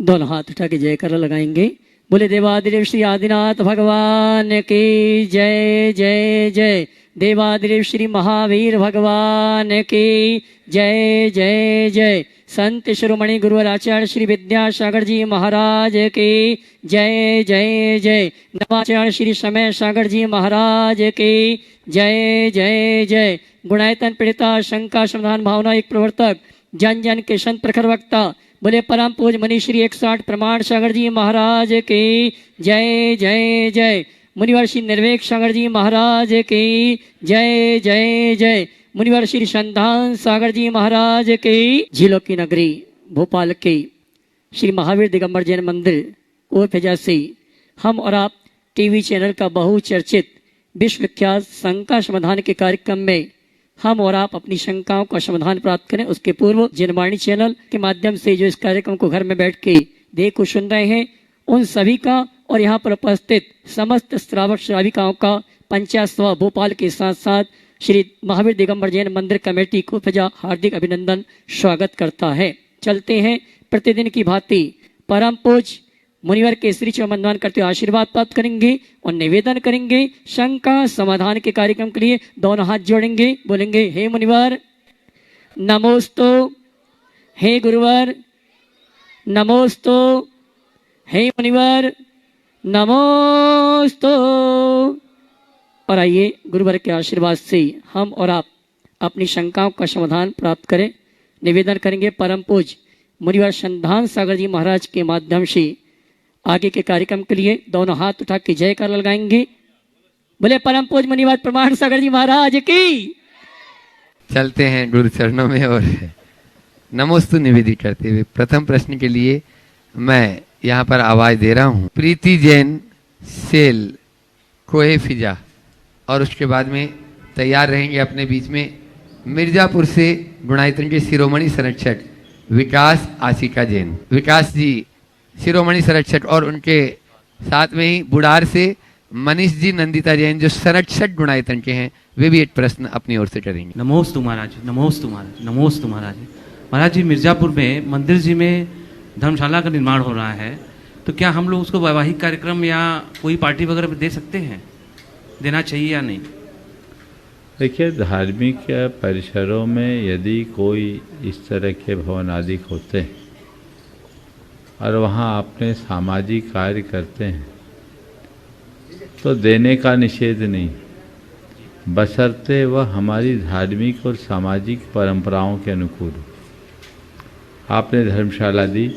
दोनों हाथ उठा के जयकारा लगाएंगे। बोले देवादिदेव श्री आदिनाथ भगवान की जय जय जय। देवादिदेव श्री महावीर भगवान की जय जय जय। संत शिरोमणि गुरुवर आचार्य श्री विद्यासागर जी महाराज की जय जय जय। नवाचार्य श्री समय सागर जी महाराज की जय जय जय। गुणायतन पीड़िता शंका समाधान भावना एक प्रवर्तक जन जन के संत प्रखर वक्ता बोले परम पूज मनीष श्री 160 प्रमाण सागर जी महाराज की जय जय जय। मुनिवर श्री निर्वेक सागर जी महाराज की जय जय जय। मुनिवर श्री संधान सागर जी महाराज की। झीलों की नगरी भोपाल के श्री महावीर दिगंबर जैन मंदिर कोफेजा से हम और आप टीवी चैनल का बहुचर्चित विश्वविख्यात शंका समाधान के कार्यक्रम में हम और आप अपनी शंकाओं का समाधान प्राप्त करें। उसके पूर्व जनवाणी चैनल के माध्यम से जो इस कार्यक्रम को घर में बैठ के देख सुन रहे हैं उन सभी का और यहाँ पर उपस्थित समस्त श्रावक श्राविकाओं का पंचायत सभा भोपाल के साथ साथ श्री महावीर दिगंबर जैन मंदिर कमेटी को प्रजा हार्दिक अभिनंदन स्वागत करता है। चलते हैं प्रतिदिन की भांति परम पूज मुनिवर के श्री चमनवान करते हुए आशीर्वाद प्राप्त करेंगे और निवेदन करेंगे। शंका समाधान के कार्यक्रम के लिए दोनों हाथ जोड़ेंगे, बोलेंगे हे मुनिवर नमोस्तु, हे गुरुवर नमोस्तु, हे मुनिवर नमोस्तु। और आइए गुरुवर के आशीर्वाद से हम और आप अपनी शंकाओं का समाधान प्राप्त करें। निवेदन करेंगे परम पूज मुनिवर संधान सागर जी महाराज के माध्यम से आगे के कार्यक्रम के लिए दोनों हाथ उठा के जयकार लगाएंगे। बोले परम पूज मुनिवर प्रमाण सागर जी महाराज की। चलते हैं गुरु चरणों में और नमोस्तु निवेदित करते हुए प्रथम प्रश्न के लिए मैं यहाँ पर आवाज दे रहा हूँ। प्रीति जैन सेल कोए फिजा और उसके बाद में तैयार रहेंगे अपने बीच में मिर्जापुर से गुणायतन के शिरोमणि संरक्षक विकास आशिका जैन। विकास जी शिरोमणि संरक्षक और उनके साथ में ही बुढ़ार से मनीष जी नंदिता जैन जो संरक्षक गुणायतन के हैं वे भी एक प्रश्न अपनी ओर से करेंगे। नमोस्तु महाराज, नमोस्तु महाराज, नमोस्तु महाराज। महाराज जी मिर्जापुर में मंदिर जी में धर्मशाला का निर्माण हो रहा है, तो क्या हम लोग उसको वैवाहिक कार्यक्रम या कोई पार्टी वगैरह दे सकते हैं, देना चाहिए या नहीं? देखिए धार्मिक परिसरों में यदि कोई इस तरह के भवन आदि होते हैं और वहाँ अपने सामाजिक कार्य करते हैं तो देने का निषेध नहीं, बशर्ते वह हमारी धार्मिक और सामाजिक परंपराओं के अनुकूल हो। आपने धर्मशाला दी,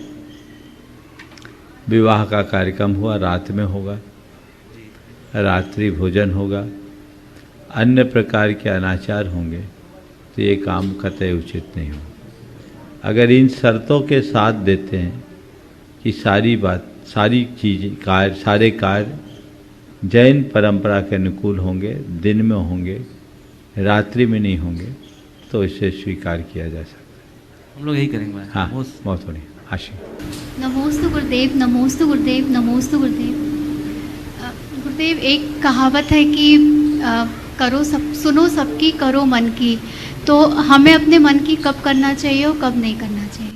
विवाह का कार्यक्रम हुआ, रात में होगा, रात्रि भोजन होगा, अन्य प्रकार के अनाचार होंगे, तो ये काम कतई उचित नहीं हो। अगर इन शर्तों के साथ देते हैं कि सारी सारे कार्य जैन परंपरा के अनुकूल होंगे, दिन में होंगे, रात्रि में नहीं होंगे, तो इसे स्वीकार किया जा सकता है। हम लोग यही करेंगे। हाँ, बहुत बढ़िया। आशीष। नमोस्तु गुरुदेव, नमोस्तु गुरुदेव, नमोस्तु गुरुदेव। गुरुदेव एक कहावत है कि सुनो सबकी करो मन की, तो हमें अपने मन की कब करना चाहिए और कब नहीं करना चाहिए?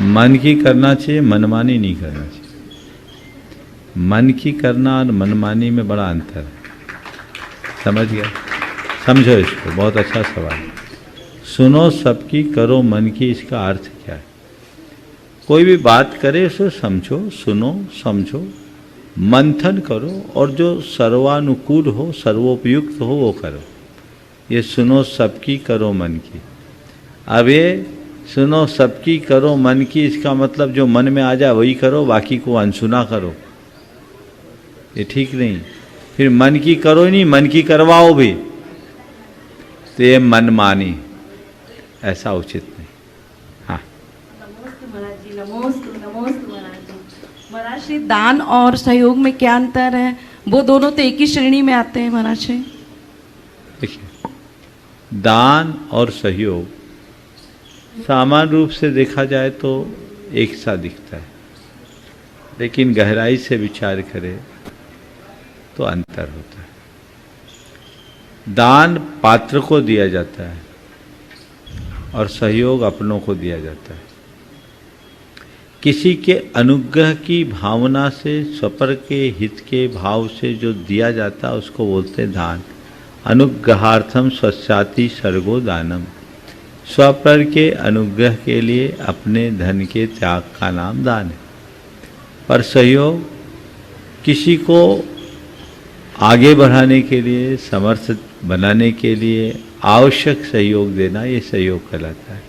मन की करना चाहिए, मनमानी नहीं करना चाहिए। मन की करना और मनमानी में बड़ा अंतर है, समझ गया? समझो इसको, बहुत अच्छा सवाल। सुनो सबकी करो मन की, इसका अर्थ क्या है? कोई भी बात करे उसे समझो, सुनो, समझो, मंथन करो और जो सर्वानुकूल हो, सर्वोपयुक्त हो वो करो। ये सुनो सबकी करो मन की। अब ये सुनो सबकी करो मन की, इसका मतलब जो मन में आ जाए वही करो, बाकी को अनसुना करो, ये ठीक नहीं। फिर मन की करो ही नहीं, मन की करवाओ भी, तो ये मनमानी, ऐसा उचित नहीं। हाँ। नमोस्तु महाराज जी, नमोस्तु, नमोस्तु महाराज जी। महाराज जी दान और सहयोग में क्या अंतर है? वो दोनों तो एक ही श्रेणी में आते हैं महाराज जी। देखिए, दान और सहयोग सामान्य रूप से देखा जाए तो एक सा दिखता है, लेकिन गहराई से विचार करें तो अंतर होता है। दान पात्र को दिया जाता है और सहयोग अपनों को दिया जाता है। किसी के अनुग्रह की भावना से, स्वपर के हित के भाव से जो दिया जाता है उसको बोलते हैं दान। अनुग्रहार्थम स्वस्याति सर्गो दानम। स्वपर के अनुग्रह के लिए अपने धन के त्याग का नाम दान है। पर सहयोग किसी को आगे बढ़ाने के लिए, समर्थ बनाने के लिए आवश्यक सहयोग देना, ये सहयोग कहलाता है।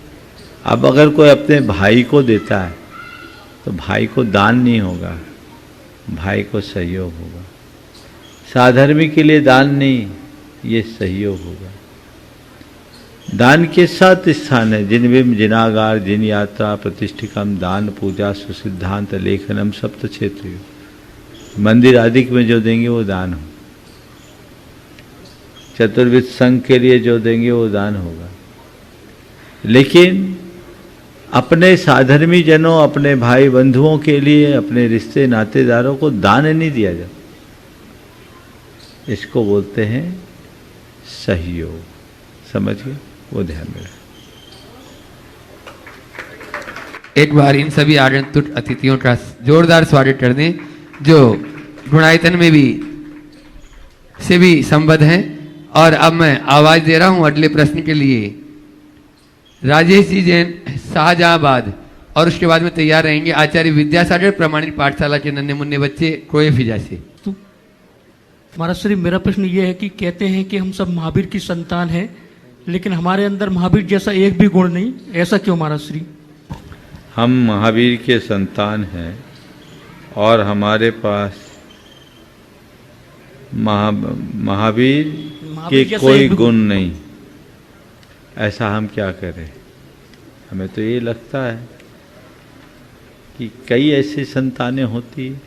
अब अगर कोई अपने भाई को देता है तो भाई को दान नहीं होगा, भाई को सहयोग होगा। साधर्मी के लिए दान नहीं, ये सहयोग होगा। दान के 7 स्थान है, जिनविम जिनागार जिन यात्रा प्रतिष्ठिकम दान पूजा सुसिद्धांत लेखनम सप्त क्षेत्र। मंदिर आदि में जो देंगे वो दान हो, चतुर्विध संघ के लिए जो देंगे वो दान होगा। लेकिन अपने साधर्मी जनों, अपने भाई बंधुओं के लिए, अपने रिश्ते नातेदारों को दान नहीं दिया जाता, इसको बोलते हैं सहयोग। समझ गए? वो ध्यान में रखें। एक बार इन सभी आगंतुक अतिथियों का जोरदार स्वागत कर दें, जो गुणायतन में भी से भी संबद्ध हैं। और अब मैं आवाज दे रहा हूं अगले प्रश्न के लिए। राजेश जी जैन, शाहजहांबाद, और उसके बाद में तैयार रहेंगे आचार्य विद्यासागर प्रमाणित पाठशाला के नन्हे मुन्ने बच्चे कोएफिजा से। महाराज श्री, मेरा प्रश्न ये है कि कहते हैं कि हम सब महावीर की संतान हैं, लेकिन हमारे अंदर महावीर जैसा एक भी गुण नहीं, ऐसा क्यों महाराज श्री? हम महावीर के संतान हैं और हमारे पास महावीर के कोई गुण नहीं, ऐसा हम क्या करें? हमें तो ये लगता है कि कई ऐसी संतानें होती हैं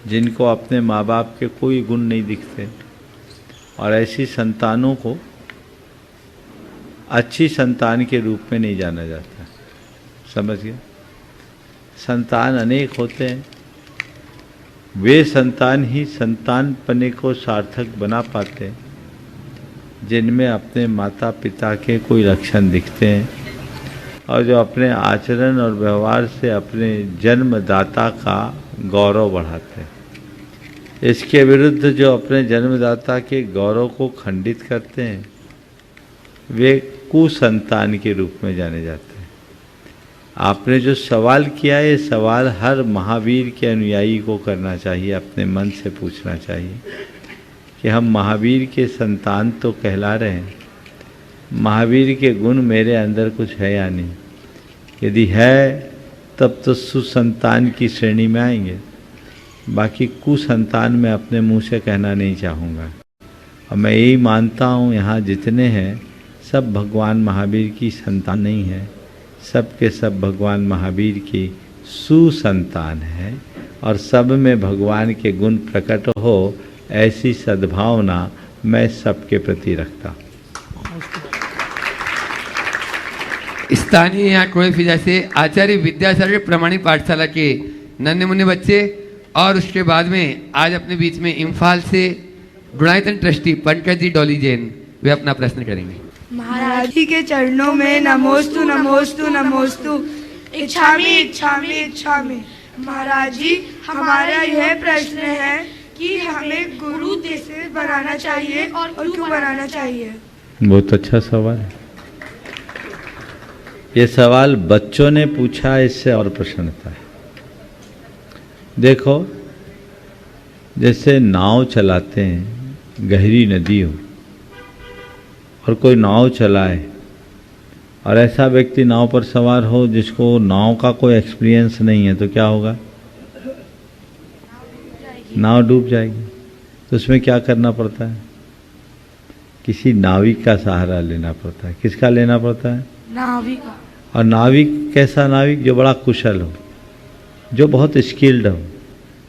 जिनको अपने माँ बाप के कोई गुण नहीं दिखते, और ऐसी संतानों को अच्छी संतान के रूप में नहीं जाना जाता। समझ गए? संतान अनेक होते हैं, वे संतान ही संतान पने को सार्थक बना पाते हैं जिनमें अपने माता पिता के कोई लक्षण दिखते हैं और जो अपने आचरण और व्यवहार से अपने जन्मदाता का गौरव बढ़ाते हैं। इसके विरुद्ध जो अपने जन्मदाता के गौरव को खंडित करते हैं वे कुसंतान के रूप में जाने जाते हैं। आपने जो सवाल किया है, ये सवाल हर महावीर के अनुयायी को करना चाहिए, अपने मन से पूछना चाहिए कि हम महावीर के संतान तो कहला रहे हैं, महावीर के गुण मेरे अंदर कुछ है या नहीं? यदि है तब तो सुसंतान की श्रेणी में आएंगे, बाकी कुसंतान में अपने मुंह से कहना नहीं चाहूँगा। और मैं यही मानता हूँ यहाँ जितने हैं सब भगवान महावीर की संतान नहीं है, सब के सब भगवान महावीर की सुसंतान है और सब में भगवान के गुण प्रकट हो, ऐसी सद्भावना मैं सबके प्रति रखता हूँ। स्थानीय यहाँ कोएफिजा से आचार्य विद्यासागर प्रमाणित पाठशाला के नन्हे मुन्ने बच्चे, और उसके बाद में आज अपने बीच में इम्फाल से गुणायतन ट्रस्टी पंकज जी डॉली जैन, वे अपना प्रश्न करेंगे। महाराज जी के चरणों में नमोस्तु नमोस्तु नमोस्तु, इच्छामि इच्छामि इच्छामि। महाराज जी, हमारा यह प्रश्न है कि हमें गुरु कैसे बनाना चाहिए और क्यों बनाना चाहिए? बहुत अच्छा सवाल है। ये सवाल बच्चों ने पूछा, इससे और प्रसन्नता है। देखो, जैसे नाव चलाते हैं, गहरी नदी हो और कोई नाव चलाए और ऐसा व्यक्ति नाव पर सवार हो जिसको नाव का कोई एक्सपीरियंस नहीं है, तो क्या होगा? नाव डूब जाएगी। तो उसमें क्या करना पड़ता है? किसी नाविक का सहारा लेना पड़ता है। किसका लेना पड़ता है? नाविक। और नाविक कैसा नाविक? जो बड़ा कुशल हो, जो बहुत स्किल्ड हो।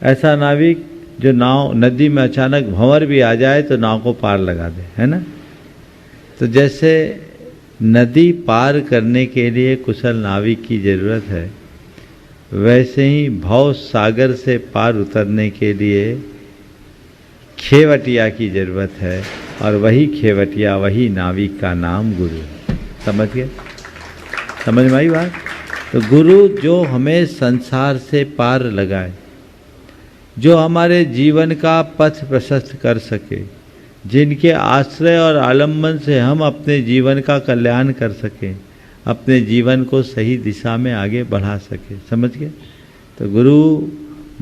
ऐसा नाविक जो नाव नदी में अचानक भंवर भी आ जाए तो नाव को पार लगा दे, है ना? तो जैसे नदी पार करने के लिए कुशल नाविक की ज़रूरत है, वैसे ही भव सागर से पार उतरने के लिए खेवटिया की ज़रूरत है, और वही खेवटिया, वही नाविक का नाम गुरु है। समझ गए? समझ में आई बात? तो गुरु जो हमें संसार से पार लगाए, जो हमारे जीवन का पथ प्रशस्त कर सके, जिनके आश्रय और आलम्बन से हम अपने जीवन का कल्याण कर सकें, अपने जीवन को सही दिशा में आगे बढ़ा सके। समझ गए? तो गुरु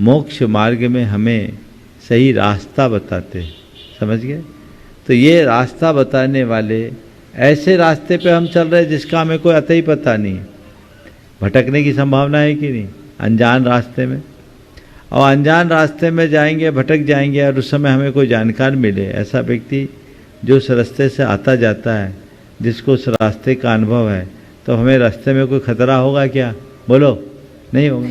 मोक्ष मार्ग में हमें सही रास्ता बताते हैं। समझ गए? तो ये रास्ता बताने वाले ऐसे रास्ते पे हम चल रहे हैं जिसका हमें कोई अतः ही पता नहीं है। भटकने की संभावना है कि नहीं? अनजान रास्ते में, और अनजान रास्ते में जाएंगे, भटक जाएंगे, और उस समय हमें कोई जानकार मिले, ऐसा व्यक्ति जो उस रास्ते से आता जाता है, जिसको उस रास्ते का अनुभव है, तो हमें रास्ते में कोई खतरा होगा क्या? बोलो, नहीं होगा।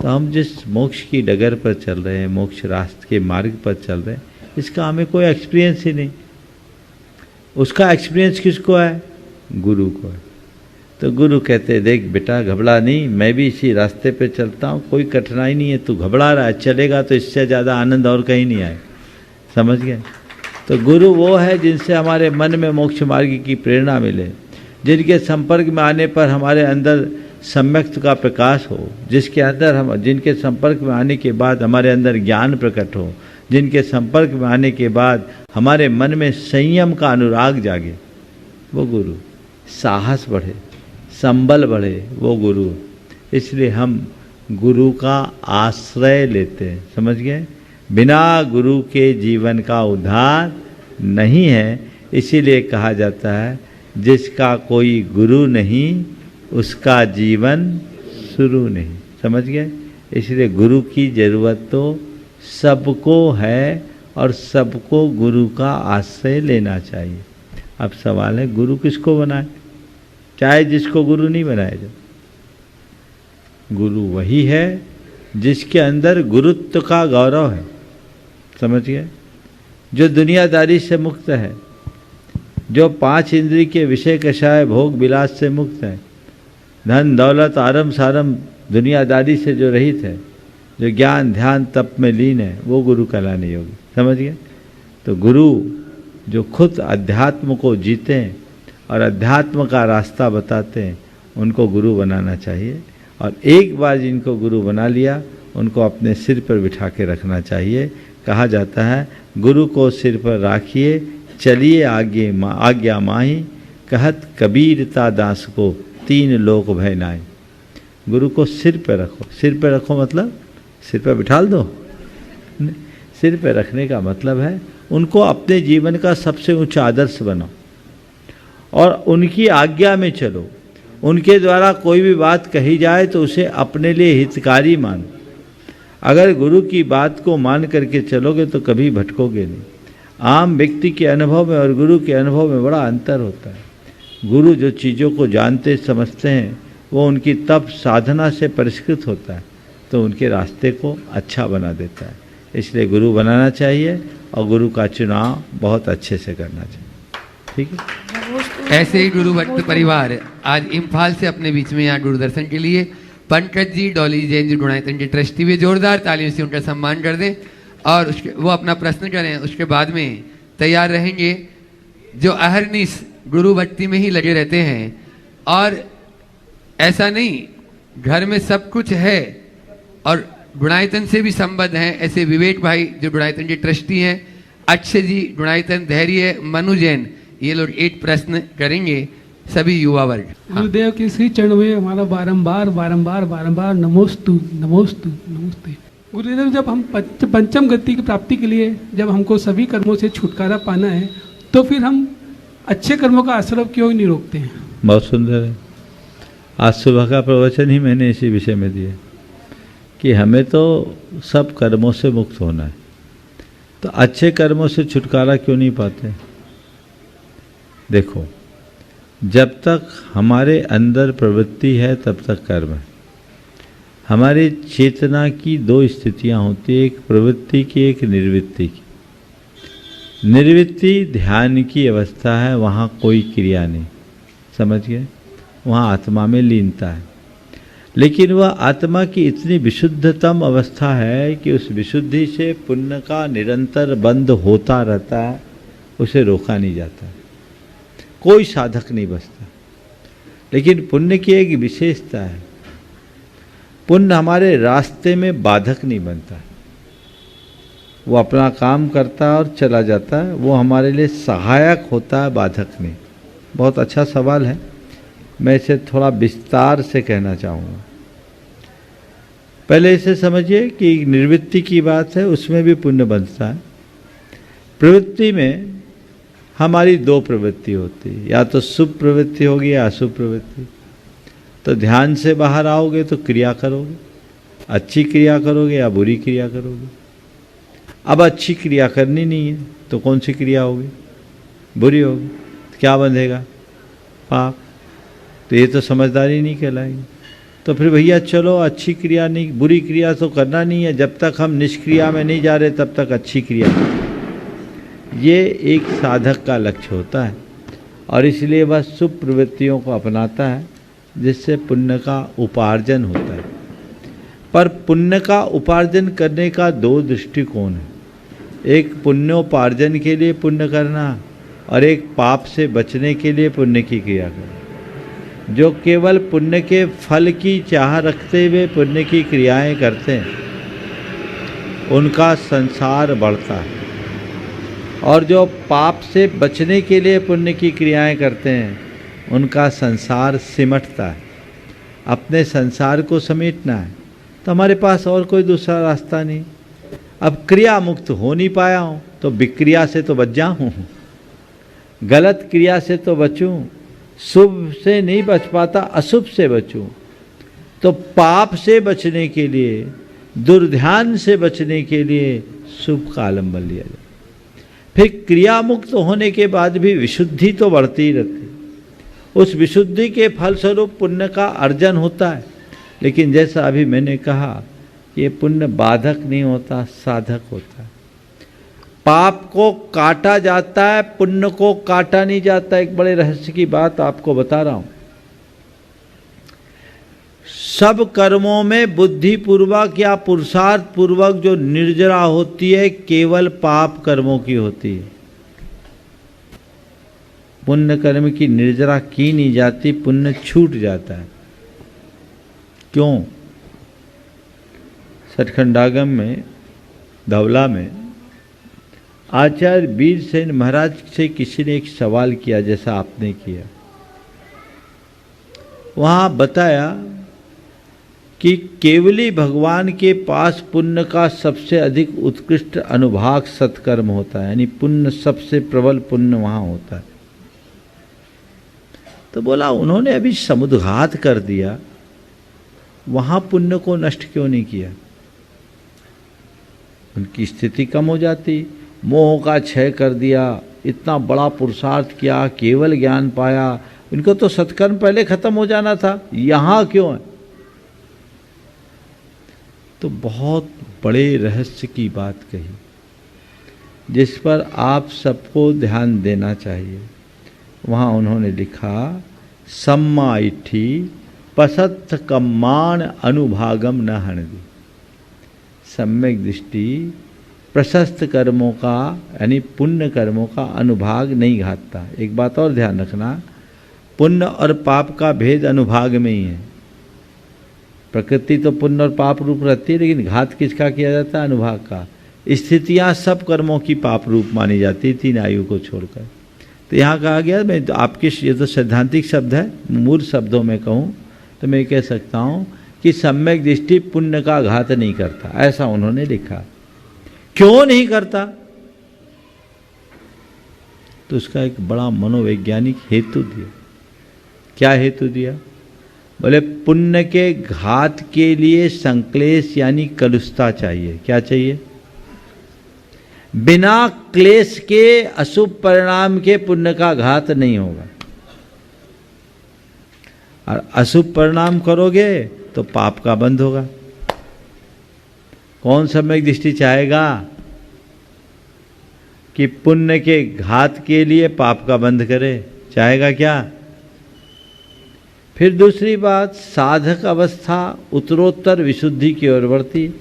तो हम जिस मोक्ष की डगर पर चल रहे हैं, मोक्ष रास्ते के मार्ग पर चल रहे हैं, इसका हमें कोई एक्सपीरियंस ही नहीं। उसका एक्सपीरियंस किसको है? गुरु को है। तो गुरु कहते, देख बेटा घबरा नहीं, मैं भी इसी रास्ते पे चलता हूँ, कोई कठिनाई नहीं है, तू घबरा रहा है, चलेगा तो इससे ज़्यादा आनंद और कहीं नहीं आए। समझ गए? तो गुरु वो है जिनसे हमारे मन में मोक्ष मार्ग की प्रेरणा मिले, जिनके संपर्क में आने पर हमारे अंदर सम्यक्त का प्रकाश हो, जिनके संपर्क में आने के बाद हमारे अंदर ज्ञान प्रकट हो, जिनके संपर्क में आने के बाद हमारे मन में संयम का अनुराग जागे, वो गुरु। साहस बढ़े, संबल बढ़े, वो गुरु। इसलिए हम गुरु का आश्रय लेते हैं। समझ गए? बिना गुरु के जीवन का उद्धार नहीं है। इसीलिए कहा जाता है, जिसका कोई गुरु नहीं उसका जीवन शुरू नहीं। समझ गए? इसलिए गुरु की ज़रूरत तो सबको है, और सबको गुरु का आश्रय लेना चाहिए। अब सवाल है, गुरु किसको बनाए? चाहे जिसको गुरु नहीं बनाया जाए, गुरु वही है जिसके अंदर गुरुत्व का गौरव है। समझ गए? जो दुनियादारी से मुक्त है, जो 5 इंद्रिय के विषय कषाय भोग विलास से मुक्त है, धन दौलत आरम सारम दुनियादारी से जो रहित है, जो ज्ञान ध्यान तप में लीन है, वो गुरु कहलाने योग्य। समझ गए? तो गुरु जो खुद अध्यात्म को जीते हैं और अध्यात्म का रास्ता बताते हैं, उनको गुरु बनाना चाहिए। और एक बार जिनको गुरु बना लिया, उनको अपने सिर पर बिठा के रखना चाहिए। कहा जाता है, गुरु को सिर पर राखिए, चलिए आगे आज्ञा माही, कहत कबीरता दास को 3 लोक भय नाई। गुरु को सिर पर रखो। सिर पर रखो मतलब सिर पर बिठा दो। सिर पर रखने का मतलब है उनको अपने जीवन का सबसे ऊंचा आदर्श बनाओ और उनकी आज्ञा में चलो। उनके द्वारा कोई भी बात कही जाए तो उसे अपने लिए हितकारी मानो। अगर गुरु की बात को मान करके चलोगे तो कभी भटकोगे नहीं। आम व्यक्ति के अनुभव में और गुरु के अनुभव में बड़ा अंतर होता है। गुरु जो चीज़ों को जानते समझते हैं, वो उनकी तप साधना से परिष्कृत होता है, तो उनके रास्ते को अच्छा बना देता है। इसलिए गुरु बनाना चाहिए और गुरु का चुनाव बहुत अच्छे से करना चाहिए। ठीक है? ऐसे ही गुरु भक्त परिवार आज इम्फाल से अपने बीच में यहाँ गुरुदर्शन के लिए पंकज जी, डॉली जैन जी गुणायतन के ट्रस्टी भी जोरदार तालियों से उनका सम्मान कर दें और वो अपना प्रश्न करें। उसके बाद में तैयार रहेंगे जो अहरनिश गुरु भक्ति में ही लगे रहते हैं। और ऐसा नहीं, घर में सब कुछ है और गुणायतन से भी संबद्ध हैं। ऐसे विवेक भाई जो गुणायतन के ट्रस्टी हैं, अक्षय जी गुणायतन, धैर्य, मनु जैन, ये लोग एक प्रश्न करेंगे। सभी युवा वर्ग। गुरुदेव के श्री चरणों में हमारा बारंबार बारंबार बारंबार नमोस्तु नमोस्तु नमस्ते। गुरुदेव, जब हम पंचम गति की प्राप्ति के लिए जब हमको सभी कर्मों से छुटकारा पाना है, तो फिर हम अच्छे कर्मों का आश्रय क्यों नहीं रोकते हैं? बहुत सुंदर है। आज सुबह का प्रवचन ही मैंने इसी विषय में दिया कि हमें तो सब कर्मों से मुक्त होना है, तो अच्छे कर्मों से छुटकारा क्यों नहीं पाते? देखो, जब तक हमारे अंदर प्रवृत्ति है तब तक कर्म है। हमारी चेतना की 2 स्थितियां होती है, एक प्रवृत्ति की, एक निर्वृत्ति की। निर्वृत्ति ध्यान की अवस्था है, वहाँ कोई क्रिया नहीं। समझ गए? वहाँ आत्मा में लीनता है। लेकिन वह आत्मा की इतनी विशुद्धतम अवस्था है कि उस विशुद्धि से पुण्य का निरंतर बंध होता रहता है, उसे रोका नहीं जाता, कोई साधक नहीं बचता। लेकिन पुण्य की एक विशेषता है, पुण्य हमारे रास्ते में बाधक नहीं बनता है, वो अपना काम करता है और चला जाता है, वो हमारे लिए सहायक होता है, बाधक नहीं। बहुत अच्छा सवाल है, मैं इसे थोड़ा विस्तार से कहना चाहूँगा। पहले इसे समझिए कि निर्वृत्ति की बात है, उसमें भी पुण्य बनता है। प्रवृत्ति में हमारी दो प्रवृत्ति होती है, या तो शुभ प्रवृत्ति होगी या अशुभ प्रवृत्ति। तो ध्यान से बाहर आओगे तो क्रिया करोगे, अच्छी क्रिया करोगे या बुरी क्रिया करोगे। अब अच्छी क्रिया करनी नहीं है तो कौन सी क्रिया होगी? बुरी होगी। तो क्या बंधेगा? पाप। तो ये तो समझदारी नहीं कहलाएगी। तो फिर भैया चलो अच्छी क्रिया नहीं, बुरी क्रिया तो करना नहीं है, जब तक हम निष्क्रिया में नहीं जा रहे तब तक अच्छी क्रिया। ये एक साधक का लक्ष्य होता है और इसलिए वह शुभ प्रवृत्तियों को अपनाता है, जिससे पुण्य का उपार्जन होता है। पर पुण्य का उपार्जन करने का दो दृष्टिकोण है, एक पुण्योपार्जन के लिए पुण्य करना और एक पाप से बचने के लिए पुण्य की क्रिया करना। जो केवल पुण्य के फल की चाह रखते हुए पुण्य की क्रियाएं करते हैं, उनका संसार बढ़ता है, और जो पाप से बचने के लिए पुण्य की क्रियाएं करते हैं, उनका संसार सिमटता है। अपने संसार को समेटना है तो हमारे पास और कोई दूसरा रास्ता नहीं। अब क्रिया मुक्त हो नहीं पाया हूँ तो विक्रिया से तो बच जाऊँ, गलत क्रिया से तो बचूँ, शुभ से नहीं बच पाता, अशुभ से बचूं। तो पाप से बचने के लिए, दुर्ध्यान से बचने के लिए शुभ का अवलंबन लिया जाए। फिर क्रिया मुक्त होने के बाद भी विशुद्धि तो बढ़ती ही रहती है। उस विशुद्धि के फलस्वरूप पुण्य का अर्जन होता है। लेकिन जैसा अभी मैंने कहा, ये पुण्य बाधक नहीं होता, साधक होता है। पाप को काटा जाता है, पुण्य को काटा नहीं जाता। एक बड़े रहस्य की बात आपको बता रहा हूं। सब कर्मों में बुद्धिपूर्वक या पुरुषार्थ पूर्वक जो निर्जरा होती है, केवल पाप कर्मों की होती है। पुण्य कर्म की निर्जरा की नहीं जाती, पुण्य छूट जाता है। क्यों? सचखंडागम में, धवला में आचार्य वीरसेन महाराज से किसी ने एक सवाल किया, जैसा आपने किया। वहाँ बताया कि केवली भगवान के पास पुण्य का सबसे अधिक उत्कृष्ट अनुभाग सत्कर्म होता है, यानी पुण्य सबसे प्रबल पुण्य वहाँ होता है। तो बोला उन्होंने अभी समुद्घात कर दिया, वहाँ पुण्य को नष्ट क्यों नहीं किया? उनकी स्थिति कम हो जाती। मोह का क्षय कर दिया, इतना बड़ा पुरुषार्थ किया, केवल ज्ञान पाया, इनको तो सत्कर्म पहले खत्म हो जाना था, यहाँ क्यों है? तो बहुत बड़े रहस्य की बात कही, जिस पर आप सबको ध्यान देना चाहिए। वहाँ उन्होंने लिखा, सम्मा इट्ठी पसत्थ कम्मान अनुभागम न हणदी। सम्यक दृष्टि प्रशस्त कर्मों का, यानी पुण्य कर्मों का अनुभाग नहीं घातता। एक बात और ध्यान रखना, पुण्य और पाप का भेद अनुभाग में ही है। प्रकृति तो पुण्य और पाप रूप रहती है, लेकिन घात किसका किया जाता है? अनुभाग का। स्थितियां सब कर्मों की पाप रूप मानी जाती, तीन आयु को छोड़कर। तो यहाँ कहा गया, मैं तो आपके, ये तो सैद्धांतिक शब्द है, मूल शब्दों में कहूँ तो मैं कह सकता हूँ कि सम्यक दृष्टि पुण्य का घात नहीं करता, ऐसा उन्होंने लिखा। क्यों नहीं करता? तो उसका एक बड़ा मनोवैज्ञानिक हेतु दिया। क्या हेतु दिया? बोले पुण्य के घात के लिए संक्लेश यानी कलुषता चाहिए। क्या चाहिए? बिना क्लेश के अशुभ परिणाम के पुण्य का घात नहीं होगा, और अशुभ परिणाम करोगे तो पाप का बंध होगा। कौन सम्यक दृष्टि चाहेगा कि पुण्य के घात के लिए पाप का बंध करे? चाहेगा क्या? फिर दूसरी बात, साधक अवस्था उत्तरोत्तर विशुद्धि की ओर बढ़ती।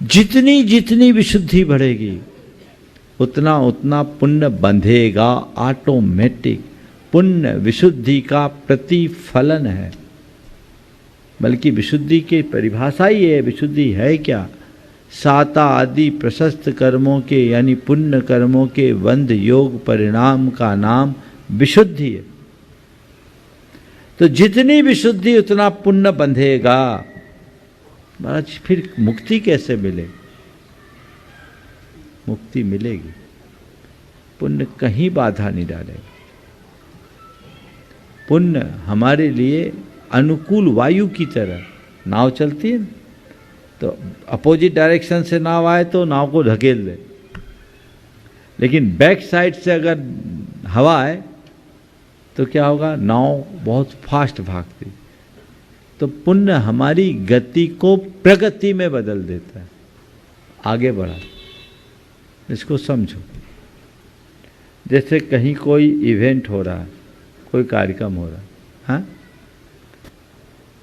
जितनी जितनी विशुद्धि बढ़ेगी, उतना उतना पुण्य बंधेगा, ऑटोमेटिक। पुण्य विशुद्धि का प्रतिफलन है। बल्कि विशुद्धि की परिभाषा ही है। विशुद्धि है क्या? साता आदि प्रशस्त कर्मों के यानी पुण्य कर्मों के बंध योग परिणाम का नाम विशुद्धि है। तो जितनी विशुद्धि उतना पुण्य बंधेगा। महाराज फिर मुक्ति कैसे मिलेगी? मुक्ति मिलेगी, पुण्य कहीं बाधा नहीं डालेगा। पुण्य हमारे लिए अनुकूल वायु की तरह, नाव चलती है तो अपोजिट डायरेक्शन से नाव आए तो नाव को ढकेल दे, लेकिन बैक साइड से अगर हवा आए तो क्या होगा? नाव बहुत फास्ट भागती। तो पुण्य हमारी गति को प्रगति में बदल देता है, आगे बढ़ा। इसको समझो। जैसे कहीं कोई इवेंट हो रहा है, कोई कार्यक्रम हो रहा है, हाँ,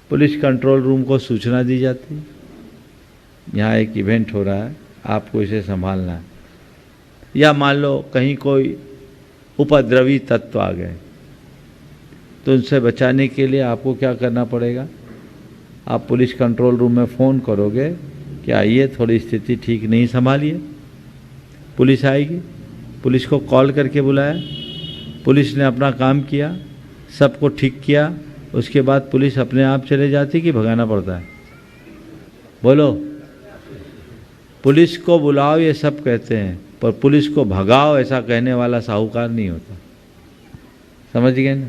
पुलिस कंट्रोल रूम को सूचना दी जाती है, यहाँ एक इवेंट हो रहा है, आपको इसे संभालना है। या मान लो कहीं कोई उपद्रवी तत्व आ गए, तो उनसे बचाने के लिए आपको क्या करना पड़ेगा? आप पुलिस कंट्रोल रूम में फ़ोन करोगे कि आइए थोड़ी स्थिति ठीक नहीं, संभालिए। पुलिस आएगी, पुलिस को कॉल करके बुलाया, पुलिस ने अपना काम किया, सबको ठीक किया, उसके बाद पुलिस अपने आप चले जाती कि भगाना पड़ता है? बोलो। पुलिस को बुलाओ ये सब कहते हैं, पर पुलिस को भगाओ ऐसा कहने वाला साहूकार नहीं होता। समझ गए ना?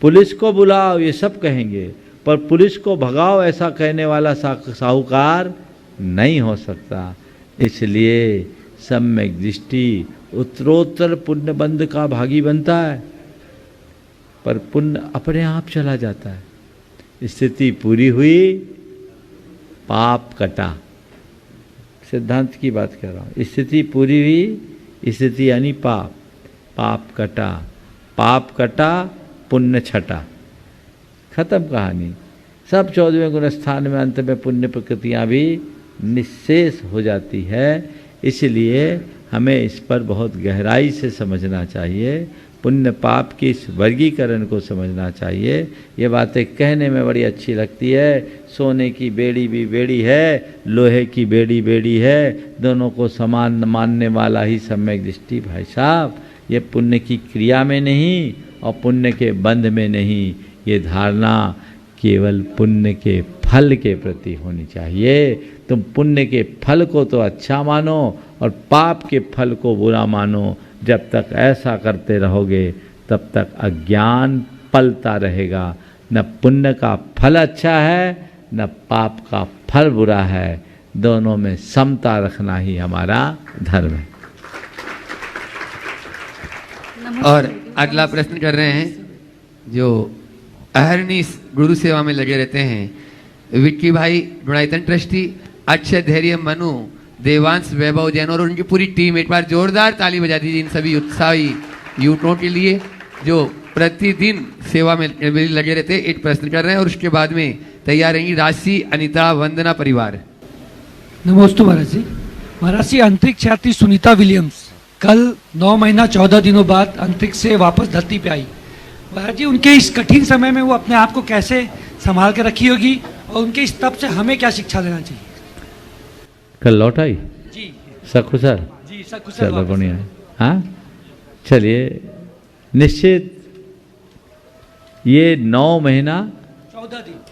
पुलिस को बुलाओ ये सब कहेंगे, पर पुलिस को भगाओ ऐसा कहने वाला साहूकार नहीं हो सकता। इसलिए सम्यक दृष्टि उत्तरोत्तर पुण्य बंध का भागी बनता है, पर पुण्य अपने आप चला जाता है। स्थिति पूरी हुई, पाप कटा। सिद्धांत की बात कर रहा हूँ। स्थिति पूरी हुई, स्थिति यानी पाप, पाप कटा, पाप कटा, पुण्य छटा, खत्म कहानी। सब 14वें गुण स्थान में अंत में पुण्य प्रकृतियाँ भी निःशेष हो जाती है। इसलिए हमें इस पर बहुत गहराई से समझना चाहिए, पुण्य पाप की इस वर्गीकरण को समझना चाहिए। ये बातें कहने में बड़ी अच्छी लगती है, सोने की बेड़ी भी बेड़ी है, लोहे की बेड़ी बेड़ी है, दोनों को समान मानने वाला ही सम्यक दृष्टि। भाई साहब, ये पुण्य की क्रिया में नहीं और पुण्य के बंध में नहीं, ये धारणा केवल पुण्य के फल के प्रति होनी चाहिए। तुम पुण्य के फल को तो अच्छा मानो और पाप के फल को बुरा मानो। जब तक ऐसा करते रहोगे तब तक अज्ञान पलता रहेगा। न पुण्य का फल अच्छा है न पाप का फल बुरा है, दोनों में समता रखना ही हमारा धर्म है। और अगला प्रश्न कर रहे हैं जो अहरनीश गुरु सेवा में लगे रहते हैं, विक्की भाई, गुणायतन ट्रस्टी, अक्षय, धैर्य, मनु, देवांश, वैभव जैन और उनकी पूरी टीम। एक बार जोरदार ताली बजा दीजिए इन सभी उत्साही युवकों के लिए जो प्रतिदिन सेवा में लगे रहते हैं। एक प्रश्न कर रहे हैं और उसके बाद में तैयार रहेंगी राशि, अनिता, वंदना परिवार। नमस्ते महाराज जी। महाराज जी, अंतरिक्ष यात्री सुनीता विलियम्स कल 9 महीना 14 दिनों बाद अंतरिक्ष से वापस धरती पे आई। महाराज जी, उनके इस कठिन समय में वो अपने आप को कैसे संभाल के रखी होगी और उनके इस तप से हमें क्या शिक्षा देना चाहिए? कल लौट आई जी सकुशल? जी सकुशल। चलो बढ़िया है। हाँ, चलिए, निश्चित ये 9 महीना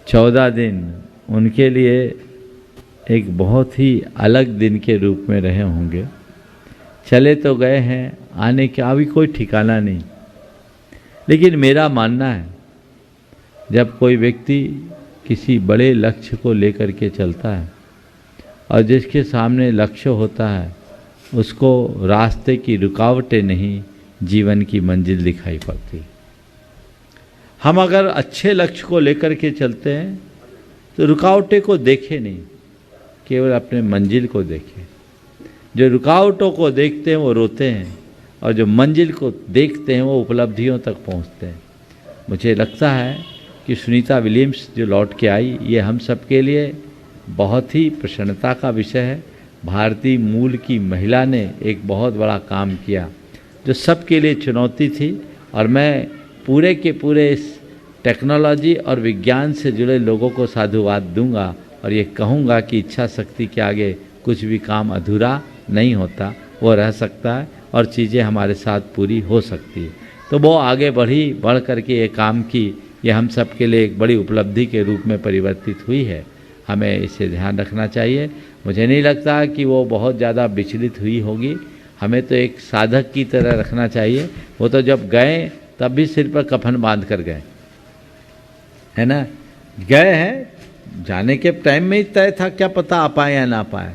14 दिन उनके लिए एक बहुत ही अलग दिन के रूप में रहे होंगे। चले तो गए हैं, आने का भी कोई ठिकाना नहीं। लेकिन मेरा मानना है, जब कोई व्यक्ति किसी बड़े लक्ष्य को लेकर के चलता है और जिसके सामने लक्ष्य होता है, उसको रास्ते की रुकावटें नहीं, जीवन की मंजिल दिखाई पड़ती। हम अगर अच्छे लक्ष्य को लेकर के चलते हैं तो रुकावटें को देखें नहीं, केवल अपने मंजिल को देखें। जो रुकावटों को देखते हैं वो रोते हैं और जो मंजिल को देखते हैं वो उपलब्धियों तक पहुंचते हैं। मुझे लगता है कि सुनीता विलियम्स जो लौट के आई, ये हम सब के लिए बहुत ही प्रसन्नता का विषय है। भारतीय मूल की महिला ने एक बहुत बड़ा काम किया जो सबके लिए चुनौती थी, और मैं पूरे के पूरे इस टेक्नोलॉजी और विज्ञान से जुड़े लोगों को साधुवाद दूंगा और ये कहूँगा कि इच्छा शक्ति के आगे कुछ भी काम अधूरा नहीं होता, वो रह सकता है और चीज़ें हमारे साथ पूरी हो सकती है। तो वो आगे बढ़ करके ये काम की, ये हम सब के लिए एक बड़ी उपलब्धि के रूप में परिवर्तित हुई है। हमें इसे ध्यान रखना चाहिए। मुझे नहीं लगता कि वो बहुत ज़्यादा विचलित हुई होगी। हमें तो एक साधक की तरह रखना चाहिए। वो तो जब गए तब भी सिर पर कफन बांध कर गए, है ना। गए हैं, जाने के टाइम में ही तय था, क्या पता आ पाए या ना पाए,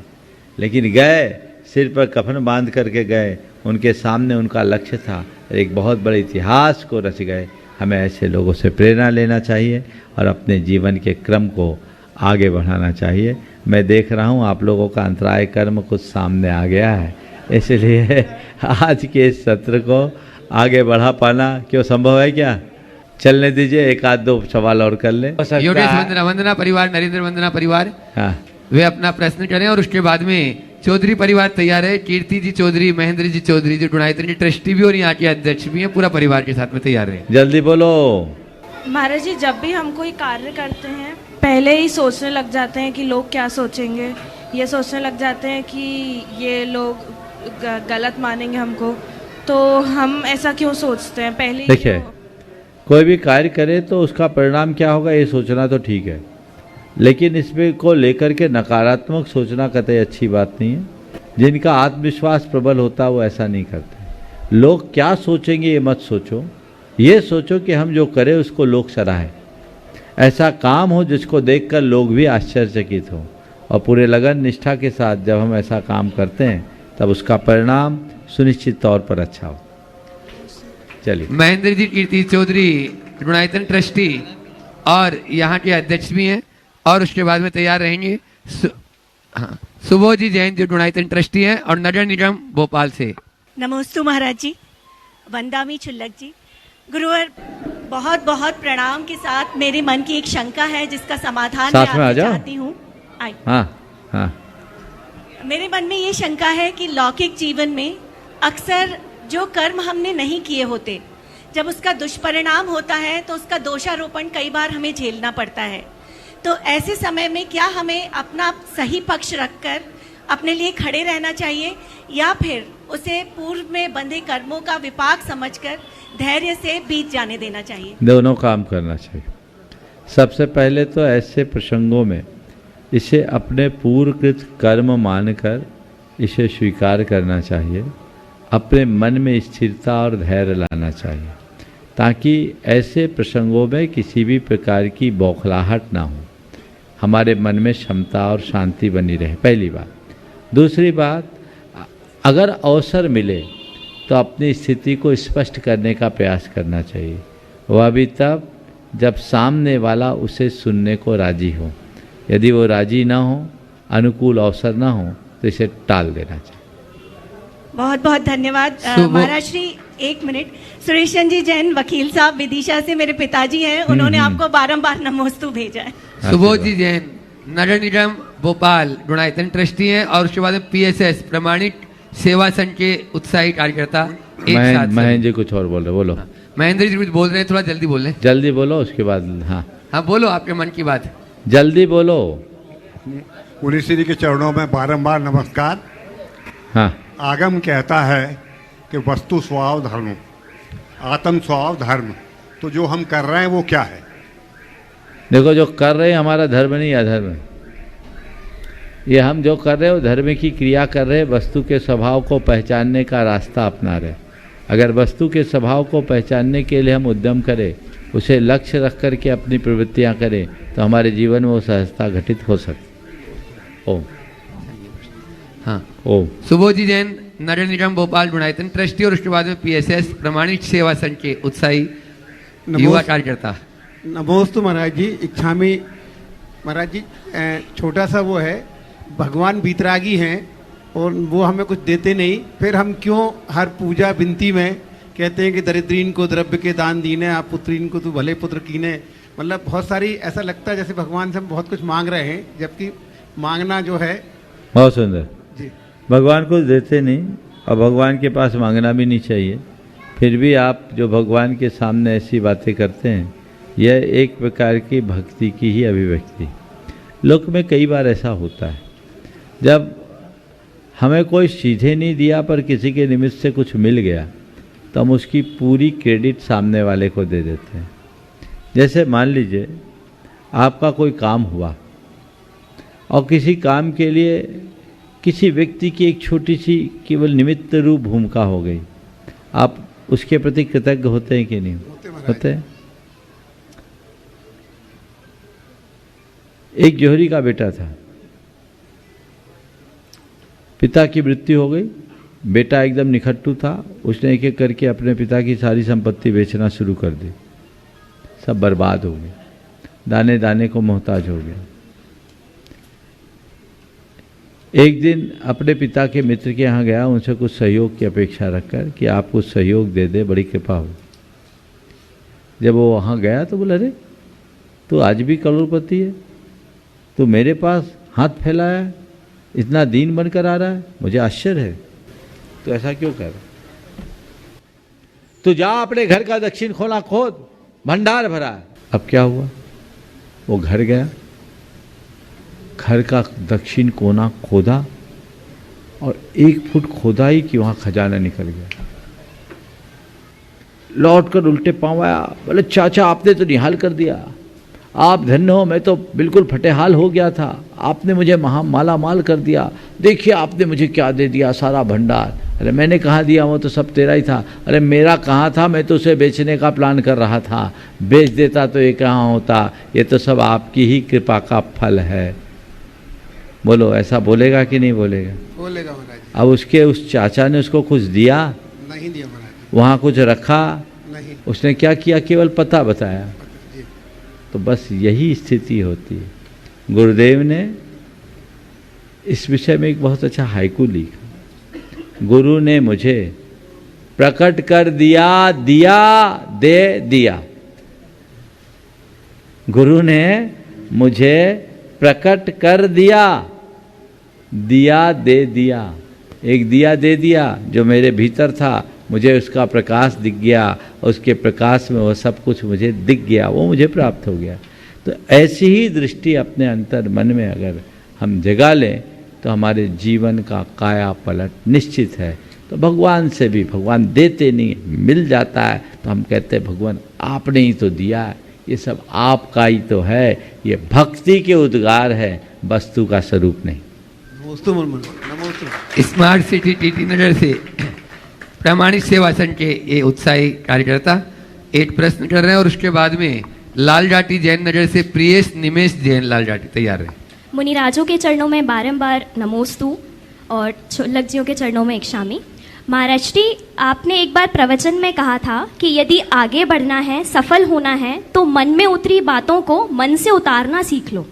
लेकिन गए, सिर पर कफन बांध करके गए। उनके सामने उनका लक्ष्य था, एक बहुत बड़े इतिहास को रच गए। हमें ऐसे लोगों से प्रेरणा लेना चाहिए और अपने जीवन के क्रम को आगे बढ़ाना चाहिए। मैं देख रहा हूँ आप लोगों का अंतराय कर्म कुछ सामने आ गया है, इसलिए आज के इस सत्र को आगे बढ़ा पाना क्यों संभव है क्या? चलने दीजिए, एक आध दो सवाल और कर ले। योगेश वंदना परिवार, नरेंद्र वंदना परिवार, हाँ, वे अपना प्रश्न करें और उसके बाद में चौधरी परिवार तैयार है। कीर्ति जी चौधरी, महेंद्र जी चौधरी, जो गुणायतन जी ट्रस्टी भी और यहाँ के अध्यक्ष भी हैं, पूरा परिवार के साथ में तैयार है। जल्दी बोलो। महाराज जी, जब भी हम कोई कार्य करते हैं पहले ही सोचने लग जाते हैं कि लोग क्या सोचेंगे, ये सोचने लग जाते हैं कि ये लोग गलत मानेंगे हमको, तो हम ऐसा क्यों सोचते हैं पहले ही? देखिए, कोई भी कार्य करे तो उसका परिणाम क्या होगा ये सोचना तो ठीक है, लेकिन इसमें को लेकर के नकारात्मक सोचना कतई अच्छी बात नहीं है। जिनका आत्मविश्वास प्रबल होता है वो ऐसा नहीं करते। लोग क्या सोचेंगे ये मत सोचो, ये सोचो कि हम जो करें उसको लोग सराहें। ऐसा काम हो जिसको देखकर लोग भी आश्चर्यचकित हों, और पूरे लगन निष्ठा के साथ जब हम ऐसा काम करते हैं तब उसका परिणाम सुनिश्चित तौर पर अच्छा हो। चलिए। महेंद्र जी कीर्ति चौधरी गुणायतन ट्रस्टी और यहाँ के अध्यक्ष भी हैं, और उसके बाद में तैयार रहेंगे हाँ, सुबोध जी जैन जो गुणायतन ट्रस्टी हैं और नगर निगम भोपाल से। नमोस्तु महाराज जी, वंदामी चुल्लक जी। गुरुवर, बहुत बहुत प्रणाम के साथ मेरे मन की एक शंका है जिसका समाधान मैं आपसे चाहती हूँ। हाँ। मेरे मन में ये शंका है कि लौकिक जीवन में अक्सर जो कर्म हमने नहीं किए होते, जब उसका दुष्परिणाम होता है तो उसका दोषारोपण कई बार हमें झेलना पड़ता है। तो ऐसे समय में क्या हमें अपना सही पक्ष रखकर अपने लिए खड़े रहना चाहिए, या फिर उसे पूर्व में बंधे कर्मों का विपाक समझकर धैर्य से बीत जाने देना चाहिए? दोनों काम करना चाहिए। सबसे पहले तो ऐसे प्रसंगों में इसे अपने पूर्वकृत कर्म मानकर इसे स्वीकार करना चाहिए। अपने मन में स्थिरता और धैर्य लाना चाहिए, ताकि ऐसे प्रसंगों में किसी भी प्रकार की बौखलाहट ना हो, हमारे मन में क्षमता और शांति बनी रहे, पहली बात। दूसरी बात, अगर अवसर मिले तो अपनी स्थिति को स्पष्ट करने का प्रयास करना चाहिए, वह भी तब जब सामने वाला उसे सुनने को राजी हो। यदि वो राजी ना हो, अनुकूल अवसर ना हो, तो इसे टाल देना चाहिए। बहुत बहुत धन्यवाद महाराज श्री। एक मिनट, सुरेशन जी जैन वकील साहब विदिशा से मेरे पिताजी हैं, उन्होंने आपको बारंबार नमोस्तु भेजा है। सुबोध जी जैन नगर निगम भोपाल गुणायतन ट्रस्टी हैं, और उसके बाद में PSS प्रमाणिक सेवा संघ के उत्साही कार्यकर्ता। महेंद्र जी कुछ और बोल रहे, बोलो। महेंद्र जी कुछ बोल रहे हैं, थोड़ा जल्दी बोल रहे हैं। जल्दी बोलो, उसके बाद हाँ बोलो, आपके मन की बात। जल्दी बोलो। मुनि श्री के चरणों में बारंबार नमस्कार। हाँ, आगम कहता है कि वस्तु स्वभाव धर्म, आत्म स्वभाव धर्म। तो जो हम कर रहे हैं वो क्या है? देखो, जो कर रहे हैं हमारा धर्म नहीं अधर्म है। ये हम जो कर रहे हो धर्म की क्रिया कर रहे, वस्तु के स्वभाव को पहचानने का रास्ता अपना रहे। अगर वस्तु के स्वभाव को पहचानने के लिए हम उद्यम करें, उसे लक्ष्य रख करके अपनी प्रवृत्तियां करें, तो हमारे जीवन में वो सहजता घटित हो सकती। ओम। ओम। सुबोध जी जैन नगर निगम भोपाल गुणायतन ट्रस्टी, और उसके बाद में PSS प्रमाणिक सेवा संघ के उत्साही युवा कार्यकर्ता। नमोस्तु महाराज जी। इच्छामी महाराज जी, छोटा सा वो है, भगवान बीतरागी हैं और वो हमें कुछ देते नहीं, फिर हम क्यों हर पूजा विनती में कहते हैं कि दरिद्रीन को द्रव्य के दान दीने, आप पुत्रीन को तू भले पुत्र कीने। मतलब बहुत सारी ऐसा लगता है जैसे भगवान से हम बहुत कुछ मांग रहे हैं, जबकि मांगना जो है। बहुत सुंदर जी। भगवान को देते नहीं और भगवान के पास मांगना भी नहीं चाहिए, फिर भी आप जो भगवान के सामने ऐसी बातें करते हैं, यह एक प्रकार की भक्ति की ही अभिव्यक्ति। लोक में कई बार ऐसा होता है, जब हमें कोई सीधे नहीं दिया पर किसी के निमित्त से कुछ मिल गया तो हम उसकी पूरी क्रेडिट सामने वाले को दे देते हैं। जैसे मान लीजिए आपका कोई काम हुआ और किसी काम के लिए किसी व्यक्ति की एक छोटी सी केवल निमित्त रूप भूमिका हो गई, आप उसके प्रति कृतज्ञ होते हैं कि नहीं होते हैं? एक जौहरी का बेटा था, पिता की मृत्यु हो गई, बेटा एकदम निखट्टू था, उसने एक एक करके अपने पिता की सारी संपत्ति बेचना शुरू कर दी, सब बर्बाद हो गए, दाने दाने को मोहताज हो गया। एक दिन अपने पिता के मित्र के यहाँ गया, उनसे कुछ सहयोग की अपेक्षा रखकर कि आप कुछ सहयोग दे दे, बड़ी कृपा हो। जब वो वहाँ गया तो बोला, अरे तू आज भी करोड़पति है, तो मेरे पास हाथ फैलाया है, इतना दीन बनकर आ रहा है, मुझे आश्चर्य है, तो ऐसा क्यों कर रहा? तो जा अपने घर का दक्षिण कोना खोद, भंडार भरा है। अब क्या हुआ? वो घर गया, घर का दक्षिण कोना खोदा और 1 फुट खोदाई कि वहाँ खजाना निकल गया। लौट कर उल्टे पाँव आया, बोले चाचा आपने तो निहाल कर दिया, आप धन्य हो, मैं तो बिल्कुल फटेहाल हो गया था, आपने मुझे माला माल कर दिया, देखिए आपने मुझे क्या दे दिया, सारा भंडार। अरे मैंने कहाँ दिया, वो तो सब तेरा ही था। अरे मेरा कहाँ था, मैं तो उसे बेचने का प्लान कर रहा था, बेच देता तो ये कहाँ होता, ये तो सब आपकी ही कृपा का फल है। बोलो ऐसा बोलेगा कि नहीं बोलेगा? बोलेगा महाराज। अब उसके उस चाचा ने उसको कुछ दिया? नहीं दिया महाराज। वहाँ कुछ रखा? नहीं। उसने क्या किया? केवल पता बताया। तो बस यही स्थिति होती है। गुरुदेव ने इस विषय में एक बहुत अच्छा हाइकू लिखा। गुरु ने मुझे प्रकट कर दिया, दिया दे दिया। गुरु ने मुझे प्रकट कर दिया, दिया दे दिया। एक दिया दे दिया जो मेरे भीतर था, मुझे उसका प्रकाश दिख गया, उसके प्रकाश में वो सब कुछ मुझे दिख गया, वो मुझे प्राप्त हो गया। तो ऐसी ही दृष्टि अपने अंतर मन में अगर हम जगा लें तो हमारे जीवन का काया पलट निश्चित है। तो भगवान से भी, भगवान देते नहीं, मिल जाता है तो हम कहते हैं भगवान आपने ही तो दिया है, ये सब आपका ही तो है। ये भक्ति के उद्गार है, वस्तु का स्वरूप नहीं। स्मार्ट सिटी टीटी नगर से प्रामाणिक सेवा संघ के ये उत्साही कार्यकर्ता एक प्रश्न कर रहे हैं और उसके बाद में लाल जाटी जैन नगर से प्रियेश निमेश जैन लाल जाटी तैयार है। मुनिराजों के चरणों में बारंबार नमोस्तु और छोलक जियों के चरणों में इक्षामी। महाराज जी, आपने एक बार प्रवचन में कहा था कि यदि आगे बढ़ना है, सफल होना है, तो मन में उतरी बातों को मन से उतारना सीख लो।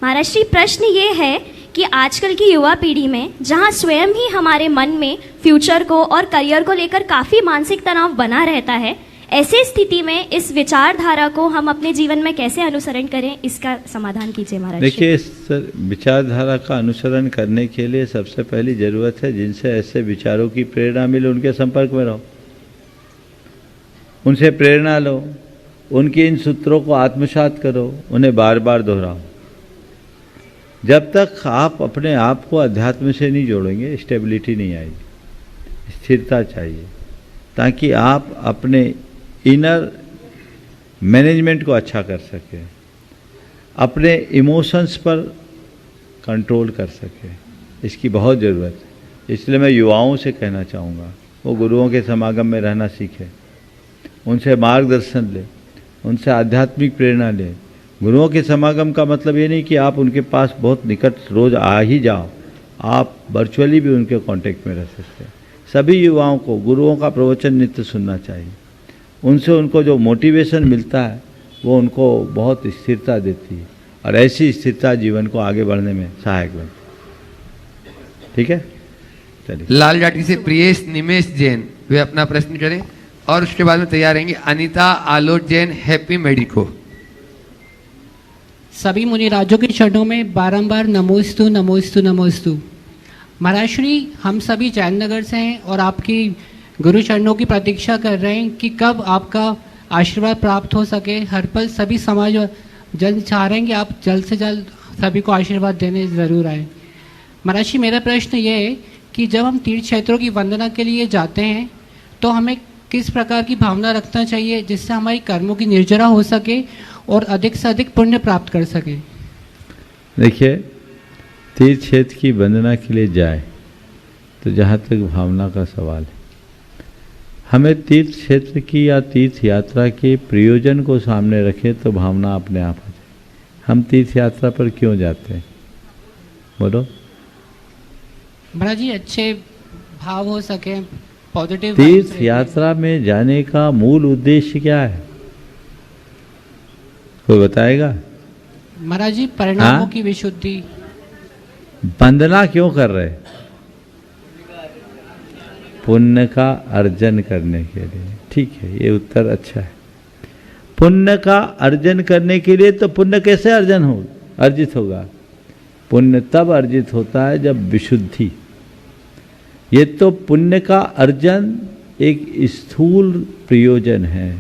महाराज जी, प्रश्न ये है कि आजकल की युवा पीढ़ी में जहां स्वयं ही हमारे मन में फ्यूचर को और करियर को लेकर काफ़ी मानसिक तनाव बना रहता है, ऐसे स्थिति में इस विचारधारा को हम अपने जीवन में कैसे अनुसरण करें, इसका समाधान कीजिए महाराज। देखिए, इस विचारधारा का अनुसरण करने के लिए सबसे पहली ज़रूरत है जिनसे ऐसे विचारों की प्रेरणा मिले उनके संपर्क में रहो, उनसे प्रेरणा लो, उनके इन सूत्रों को आत्मसात करो, उन्हें बार बार दोहराओ। जब तक आप अपने आप को अध्यात्म से नहीं जोड़ेंगे, स्टेबिलिटी नहीं आएगी, स्थिरता चाहिए, ताकि आप अपने इनर मैनेजमेंट को अच्छा कर सकें, अपने इमोशंस पर कंट्रोल कर सकें। इसकी बहुत ज़रूरत है। इसलिए मैं युवाओं से कहना चाहूँगा, वो गुरुओं के समागम में रहना सीखें, उनसे मार्गदर्शन लें, उनसे आध्यात्मिक प्रेरणा लें। गुरुओं के समागम का मतलब ये नहीं कि आप उनके पास बहुत निकट रोज़ आ ही जाओ, आप वर्चुअली भी उनके कांटेक्ट में रह सकते हैं। सभी युवाओं को गुरुओं का प्रवचन नित्य सुनना चाहिए। उनसे उनको जो मोटिवेशन मिलता है वो उनको बहुत स्थिरता देती है और ऐसी स्थिरता जीवन को आगे बढ़ने में सहायक बनती है। ठीक है, चलिए। लाल जाटी से प्रियेश निमेश जैन वे अपना प्रश्न करें और उसके बाद में तैयार रहेंगे अनीता आलोक जैन हैप्पी मेडिको। सभी मुनिराजों के चरणों में बारंबार नमोस्तु नमोस्तु नमोस्तु। महाराज श्री, हम सभी जैन नगर से हैं और आपकी गुरु चरणों की प्रतीक्षा कर रहे हैं कि कब आपका आशीर्वाद प्राप्त हो सके। हर पल सभी समाज जन चाह रहे हैं कि आप जल्द से जल्द सभी को आशीर्वाद देने ज़रूर आए। महाराज जी, मेरा प्रश्न ये है कि जब हम तीर्थ क्षेत्रों की वंदना के लिए जाते हैं तो हमें किस प्रकार की भावना रखना चाहिए जिससे हमारी कर्मों की निर्जरा हो सके और अधिक से अधिक पुण्य प्राप्त कर सके? देखिए, तीर्थ क्षेत्र की वंदना के लिए जाए तो जहाँ तक भावना का सवाल है, हमें तीर्थ क्षेत्र की या तीर्थ यात्रा के प्रयोजन को सामने रखें तो भावना अपने आप आ जाए। हम तीर्थ यात्रा पर क्यों जाते हैं, बोलो? महाराज जी, अच्छे भाव हो सके, पॉजिटिव। तीर्थ यात्रा में जाने का मूल उद्देश्य क्या है, कोई बताएगा? महाराज जी, परिणामों की विशुद्धि। वंदना क्यों कर रहे? पुण्य का अर्जन करने के लिए। ठीक है, ये उत्तर अच्छा है। पुण्य का अर्जन करने के लिए, तो पुण्य कैसे अर्जित होगा? पुण्य तब अर्जित होता है जब विशुद्धि। ये तो पुण्य का अर्जन एक स्थूल प्रयोजन है।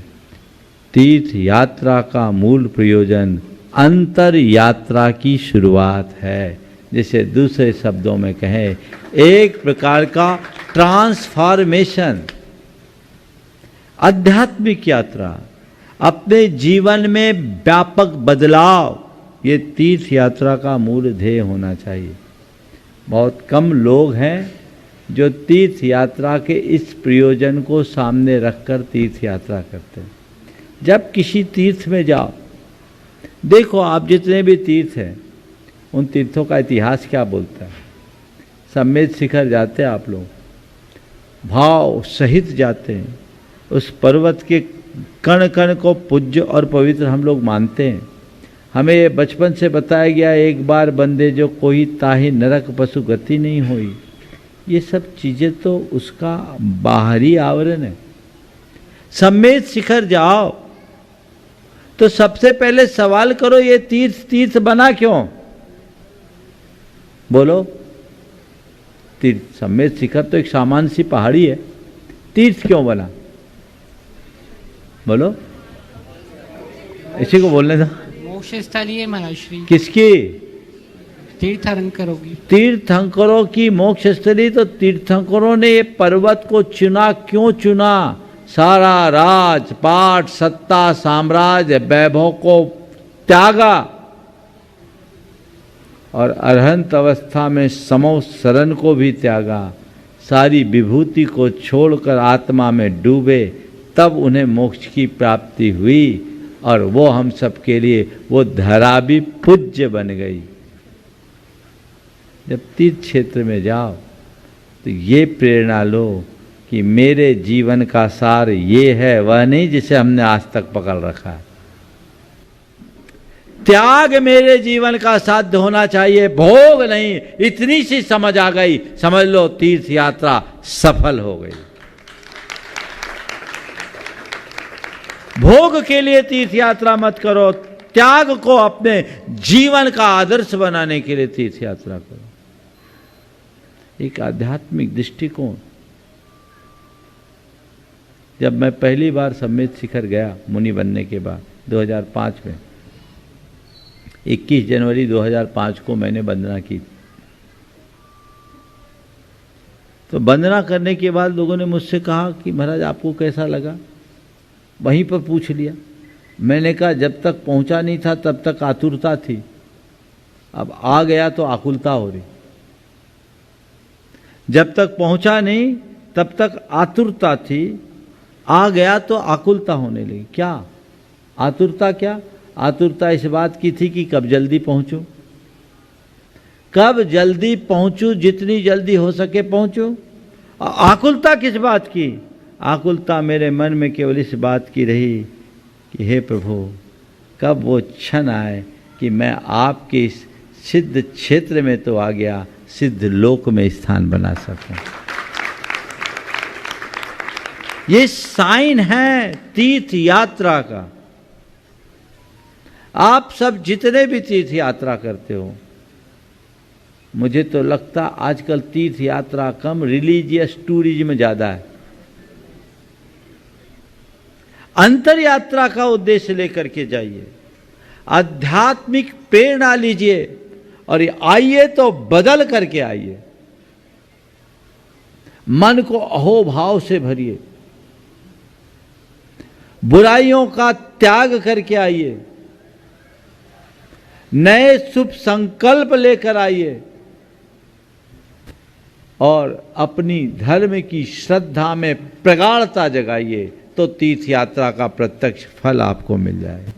तीर्थ यात्रा का मूल प्रयोजन अंतर यात्रा की शुरुआत है। जैसे दूसरे शब्दों में कहें, एक प्रकार का ट्रांसफॉर्मेशन, आध्यात्मिक यात्रा, अपने जीवन में व्यापक बदलाव, ये तीर्थ यात्रा का मूल ध्येय होना चाहिए। बहुत कम लोग हैं जो तीर्थ यात्रा के इस प्रयोजन को सामने रखकर तीर्थ यात्रा करते हैं। जब किसी तीर्थ में जाओ, देखो आप जितने भी तीर्थ हैं उन तीर्थों का इतिहास क्या बोलता है। सम्मेद शिखर जाते हैं आप लोग, भाव सहित जाते हैं, उस पर्वत के कण कण को पूज्य और पवित्र हम लोग मानते हैं। हमें ये बचपन से बताया गया, एक बार बंदे जो कोई ताहि नरक पशु गति नहीं हुई। ये सब चीज़ें तो उसका बाहरी आवरण है। सम्मेद शिखर जाओ तो सबसे पहले सवाल करो, ये तीर्थ बना क्यों? बोलो। तीर्थ, सम्मेद शिखर तो एक सामान्य सी पहाड़ी है, तीर्थ क्यों बना? बोलो, इसी को बोलने दो। मोक्ष स्थली है महाराज श्री। किसकी? तीर्थंकरों की। तीर्थंकरों की मोक्ष स्थली। तो तीर्थंकरों ने ये पर्वत को चुना, क्यों चुना? सारा राज पाट, सत्ता, साम्राज्य, वैभव को त्यागा और अरहंत अवस्था में समो शरण को भी त्यागा। सारी विभूति को छोड़कर आत्मा में डूबे, तब उन्हें मोक्ष की प्राप्ति हुई और वो हम सब के लिए वो धरा भी पूज्य बन गई। जब तीर्थ क्षेत्र में जाओ तो ये प्रेरणा लो कि मेरे जीवन का सार ये है, वह नहीं जिसे हमने आज तक पकड़ रखा है। त्याग मेरे जीवन का साध्य होना चाहिए, भोग नहीं। इतनी सी समझ आ गई, समझ लो तीर्थ यात्रा सफल हो गई। भोग के लिए तीर्थ यात्रा मत करो, त्याग को अपने जीवन का आदर्श बनाने के लिए तीर्थ यात्रा करो। एक आध्यात्मिक दृष्टिकोण। जब मैं पहली बार सम्मेद शिखर गया मुनि बनने के बाद 2005 में, 21 जनवरी 2005 को मैंने वंदना की। तो वंदना करने के बाद लोगों ने मुझसे कहा कि महाराज आपको कैसा लगा? वहीं पर पूछ लिया। मैंने कहा जब तक पहुंचा नहीं था तब तक आतुरता थी, अब आ गया तो आकुलता हो रही। जब तक पहुंचा नहीं तब तक आतुरता थी, आ गया तो आकुलता होने लगी। क्या आतुरता? क्या आतुरता इस बात की थी कि कब जल्दी पहुंचूं, कब जल्दी पहुंचूं, जितनी जल्दी हो सके पहुंचूं। आकुलता किस बात की? आकुलता मेरे मन में केवल इस बात की रही कि हे प्रभु, कब वो क्षण आए कि मैं आपके इस सिद्ध क्षेत्र में तो आ गया, सिद्ध लोक में स्थान बना सकूं। ये साइन है तीर्थ यात्रा का। आप सब जितने भी तीर्थ यात्रा करते हो, मुझे तो लगता आजकल तीर्थ यात्रा कम, रिलीजियस टूरिज्म ज्यादा है। अंतर यात्रा का उद्देश्य लेकर के जाइए, आध्यात्मिक प्रेरणा लीजिए और आइए तो बदल करके आइए। मन को अहोभाव से भरिए, बुराइयों का त्याग करके आइए, नए शुभ संकल्प लेकर आइए और अपनी धर्म की श्रद्धा में प्रगाढ़ता जगाइए, तो तीर्थ यात्रा का प्रत्यक्ष फल आपको मिल जाए।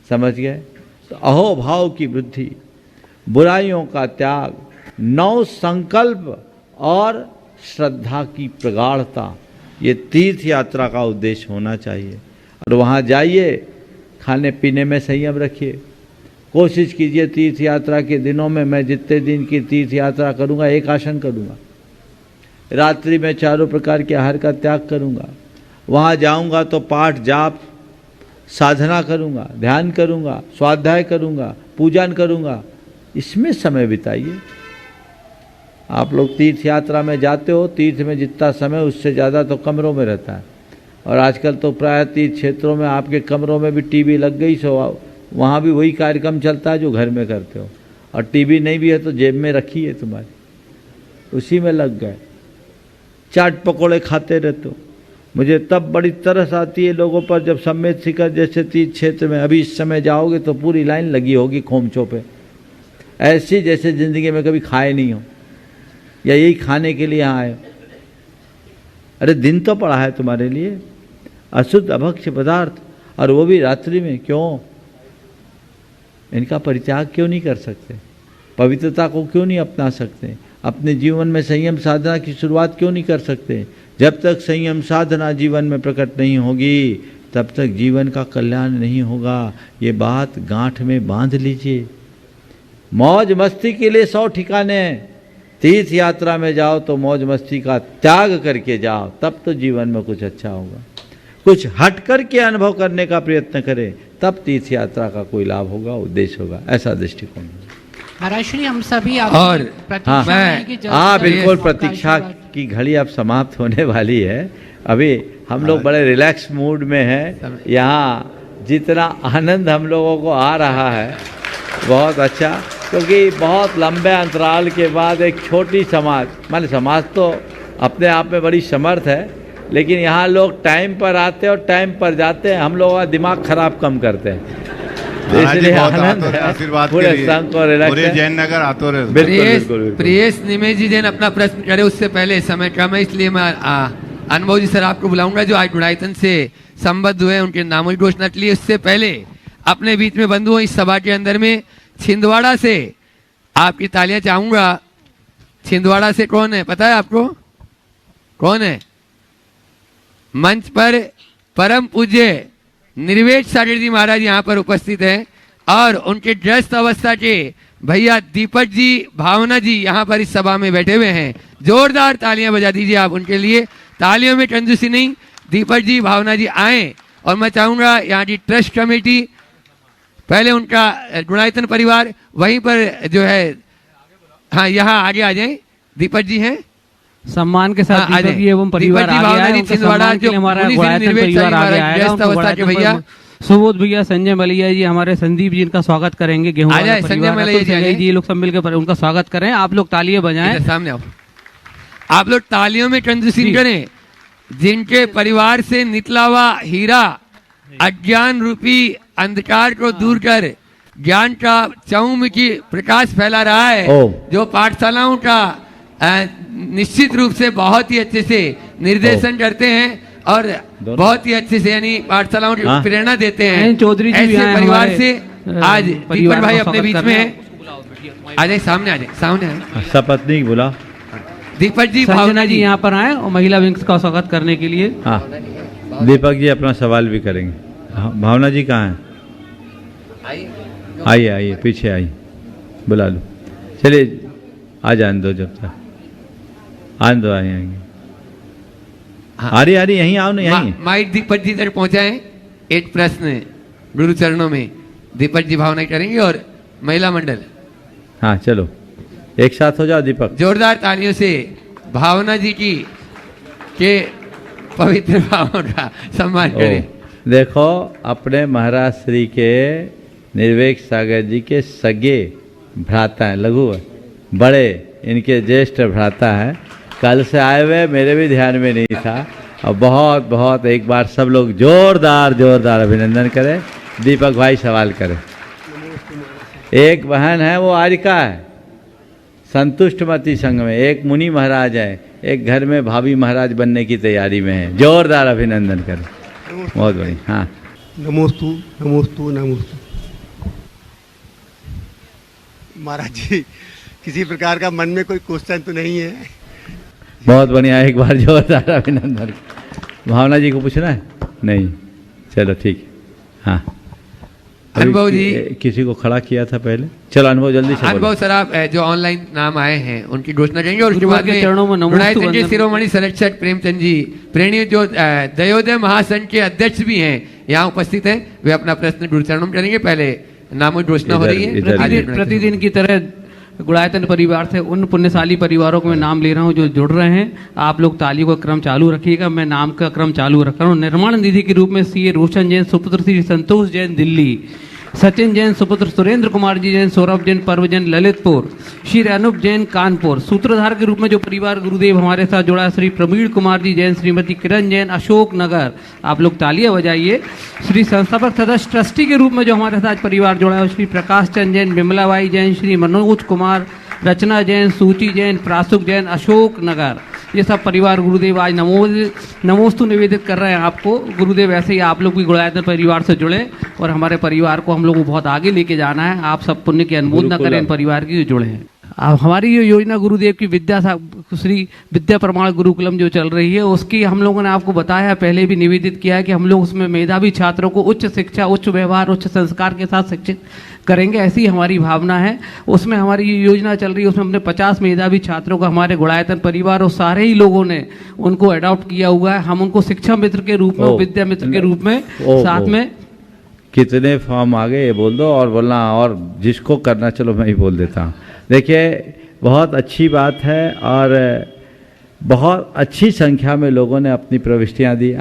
समझ गए? तो अहोभाव की वृद्धि, बुराइयों का त्याग, नव संकल्प और श्रद्धा की प्रगाढ़ता, ये तीर्थ यात्रा का उद्देश्य होना चाहिए। और वहाँ जाइए, खाने पीने में संयम रखिए। कोशिश कीजिए तीर्थ यात्रा के दिनों में, मैं जितने दिन की तीर्थ यात्रा करूँगा एक आसन करूँगा, रात्रि में चारों प्रकार के आहार का त्याग करूँगा, वहाँ जाऊँगा तो पाठ जाप साधना करूँगा, ध्यान करूँगा, स्वाध्याय करूँगा, पूजन करूँगा, इसमें समय बिताइए। आप लोग तीर्थ यात्रा में जाते हो, तीर्थ में जितना समय उससे ज़्यादा तो कमरों में रहता है, और आजकल तो प्राय तीर्थ क्षेत्रों में आपके कमरों में भी टीवी लग गई, सो वहाँ भी वही कार्यक्रम चलता है जो घर में करते हो। और टीवी नहीं भी है तो जेब में रखी है तुम्हारी, उसी में लग गए, चाट पकौड़े खाते रहते हो। मुझे तब बड़ी तरस आती है लोगों पर जब सम्मेत शिखर जैसे तीर्थ क्षेत्र में अभी इस समय जाओगे तो पूरी लाइन लगी होगी खोमचों पे, ऐसी जैसे ज़िंदगी में कभी खाए नहीं हो या यही खाने के लिए यहाँ आए। अरे दिन तो पड़ा है तुम्हारे लिए, अशुद्ध अभक्ष्य पदार्थ, और वो भी रात्रि में। क्यों? इनका परित्याग क्यों नहीं कर सकते? पवित्रता को क्यों नहीं अपना सकते? अपने जीवन में संयम साधना की शुरुआत क्यों नहीं कर सकते? जब तक संयम साधना जीवन में प्रकट नहीं होगी तब तक जीवन का कल्याण नहीं होगा। ये बात गांठ में बांध लीजिए। मौज मस्ती के लिए 100 ठिकाने हैं, तीर्थ यात्रा में जाओ तो मौज मस्ती का त्याग करके जाओ, तब तो जीवन में कुछ अच्छा होगा। कुछ हट कर के अनुभव करने का प्रयत्न करें, तब तीर्थ यात्रा का कोई लाभ होगा, उद्देश्य होगा। ऐसा दृष्टिकोण है। महाराज श्री हम सभी और हाँ बिल्कुल, प्रतीक्षा की घड़ी अब समाप्त होने वाली है। अभी हम लोग बड़े रिलैक्स मूड में हैं। यहाँ जितना आनंद हम लोगों को आ रहा है बहुत अच्छा, क्योंकि बहुत लंबे अंतराल के बाद एक छोटी समाज, मान समाज तो अपने आप में बड़ी समर्थ है, लेकिन यहाँ लोग टाइम पर आते और टाइम पर जाते हैं। हम लोगों का दिमाग खराब कम करते हैं, इसलिए आशीर्वाद जैन नगर आतो रहे। प्रियेश निमेश जी जैन अपना प्रश्न करे, उससे पहले समय कम है, इसलिए मैं अनुभव जी सर आपको बुलाऊंगा जो आज गुड़ायतन से संबद्ध हुए, उनके नामों की घोषणा के लिए। उससे पहले अपने बीच में बंधु इस सभा के अंदर में छिंदवाड़ा से आपकी तालियां चाहूंगा। छिंदवाड़ा से कौन है पता है आपको? कौन है? मंच पर परम पूज्य निर्वेद सागर जी महाराज यहाँ पर उपस्थित हैं और उनके व्यस्त अवस्था के भैया दीपक जी भावना जी यहाँ पर इस सभा में बैठे हुए हैं। जोरदार तालियां बजा दीजिए आप उनके लिए। तालियों में कंजूसी नहीं, दीपक जी भावना जी आए। और मैं चाहूंगा यहाँ की ट्रस्ट कमेटी, पहले उनका गुणायतन परिवार, वहीं पर जो है, हाँ यहाँ आगे आ जाए। दीपक जी हैं, सम्मान के साथ दीपक जी एवं परिवार आगे आए। उनके सम्मान के लिए हमारा गुणायतन परिवार आगे आएगा। भैया सुबोध भैया, संजय मलिया जी, हमारे संदीप जी, इनका स्वागत करेंगे। गेहूं संजय मलिया जी लोग सब मिलकर उनका स्वागत करें। आप लोग तालियां बजाएं। सामने आओ, आप लोग तालियों में कंजूसी करें। जिनके परिवार से निकला हुआ हीरा अज्ञान रूपी अंधकार को दूर कर ज्ञान का चौमुखी प्रकाश फैला रहा है, जो पाठशालाओं का निश्चित रूप से बहुत ही अच्छे से निर्देशन करते हैं और बहुत ही अच्छे से यानी पाठशालाओं की प्रेरणा देते हैं। चौधरी जी ऐसे परिवार से आज दीपक भाई अपने बीच में है। आ जाए, सामने आ जाए, सामने आए। सपत्नी बुला। दीपक जी भावना जी यहाँ पर आए और महिला विंग का स्वागत करने के लिए। हाँ, दीपक जी अपना सवाल भी करेंगे। भावना जी कहाँ हैं? आइए आइए, पीछे आइए, बुला लो। चलिए आ जाने दो, जब तक आने दो, आएंगे। आ रही यहीं आओ ना, यहीं। माइक दीपक जी तक पहुंचाएं। एक प्रश्न गुरु चरणों में दीपक जी भावना करेंगे और महिला मंडल। हाँ चलो एक साथ हो जाओ। दीपक, जोरदार तालियों से भावना जी की के पवित्र भावों का सम्मान करें। देखो, अपने महाराज श्री के निर्वेक सागर जी के सगे भ्राता हैं, लघु है, बड़े इनके ज्येष्ठ भ्राता हैं, कल से आए हुए, मेरे भी ध्यान में नहीं था। और बहुत बहुत एक बार सब लोग जोरदार जोरदार अभिनंदन करें। दीपक भाई सवाल करें। एक बहन है, वो आरिका है, संतुष्टमती संघ में। एक मुनि महाराज है, एक घर में भाभी महाराज बनने की तैयारी में है। जोरदार अभिनंदन करें। बहुत बढ़िया। हाँ, नमोस्तु नमोस्तु नमोस्तु। महाराज जी, किसी प्रकार का मन में कोई क्वेश्चन तो नहीं है? बहुत बढ़िया, एक बार जोरदार अभिनंदन। भावना जी को पूछना है? नहीं, चलो ठीक है। हाँ, अनुभव जी, किसी को खड़ा किया था पहले। चलो अनुभव जल्दी से। अनुभव सर, आप जो ऑनलाइन नाम आए हैं उनकी घोषणा करेंगे और उसके बाद में शिरोमणि संरक्षक प्रेमचंद जी प्रेणी जो दयोदय महासंघ के अध्यक्ष भी हैं यहाँ उपस्थित हैं, वे अपना प्रश्न गुरु चरणों में करेंगे। पहले नामों की घोषणा हो रही है। प्रतिदिन की तरह गुड़ायतन परिवार से उन पुण्यशाली परिवारों को मैं नाम ले रहा हूं जो जुड़ रहे हैं। आप लोग तालियों का क्रम चालू रखिएगा, मैं नाम का क्रम चालू रख रहा हूँ। निर्माण निधि के रूप में सीए रोशन जैन सुपुत्र श्री संतोष जैन दिल्ली, सचिन जैन सुपुत्र सुरेंद्र कुमार जी जैन, सौरभ जैन पर्व जैन ललितपुर, श्री अनूप जैन कानपुर। सूत्रधार के रूप में जो परिवार गुरुदेव हमारे साथ जुड़ा है, श्री प्रवीण कुमार जी जैन, श्रीमती किरण जैन अशोक नगर। आप लोग तालियां बजाइए। श्री संस्थापक सदस्य ट्रस्टी के रूप में जो हमारे साथ परिवार जुड़ा है, श्री प्रकाश चंद जैन, विमलाबाई जैन, श्री मनोज कुमार, रचना जैन, सूची जैन, प्रासुक जैन अशोक नगर। ये सब परिवार गुरुदेव आज नमोस्तु निवेदित कर रहे हैं आपको। गुरुदेव ऐसे ही आप लोग भी गुड़ायतन परिवार से जुड़े और हमारे परिवार को हम लोग को बहुत आगे लेके जाना है। आप सब पुण्य की अनुमोदना करें इन परिवार की जो जुड़े हैं। अब हमारी ये योजना गुरुदेव की श्री विद्या प्रमाण गुरुकुलम जो चल रही है, उसकी हम लोगों ने आपको बताया, पहले भी निवेदित किया है कि हम लोग उसमें मेधावी छात्रों को उच्च शिक्षा, उच्च व्यवहार, उच्च संस्कार के साथ शिक्षित करेंगे, ऐसी हमारी भावना है। उसमें हमारी ये योजना चल रही है, उसमें हमने 50 मेधावी छात्रों को हमारे गुड़ायतन परिवार और सारे ही लोगों ने उनको अडॉप्ट किया हुआ है। हम उनको शिक्षा मित्र के रूप में, विद्या मित्र के रूप में साथ में। कितने फॉर्म आ गए ये बोल दो और बोलना, और जिसको करना चलो मैं ही बोल देता हूँ। देखिए, बहुत अच्छी बात है और बहुत अच्छी संख्या में लोगों ने अपनी प्रविष्टियाँ दी।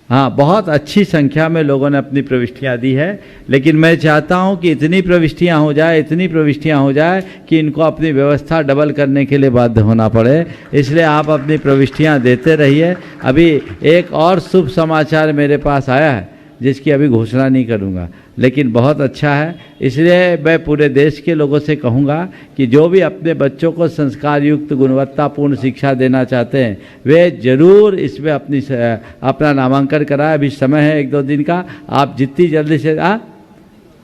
हाँ, बहुत अच्छी संख्या में लोगों ने अपनी प्रविष्टियाँ दी है, लेकिन मैं चाहता हूँ कि इतनी प्रविष्टियाँ हो जाए, इतनी प्रविष्टियाँ हो जाए कि इनको अपनी व्यवस्था डबल करने के लिए बाध्य होना पड़े। इसलिए आप अपनी प्रविष्टियाँ देते रहिए। अभी एक और शुभ समाचार मेरे पास आया है, जिसकी अभी घोषणा नहीं करूँगा, लेकिन बहुत अच्छा है। इसलिए मैं पूरे देश के लोगों से कहूँगा कि जो भी अपने बच्चों को संस्कार युक्त गुणवत्तापूर्ण शिक्षा देना चाहते हैं, वे जरूर इसमें अपना नामांकन कराएं। अभी समय है 1-2 दिन का। आप जितनी जल्दी से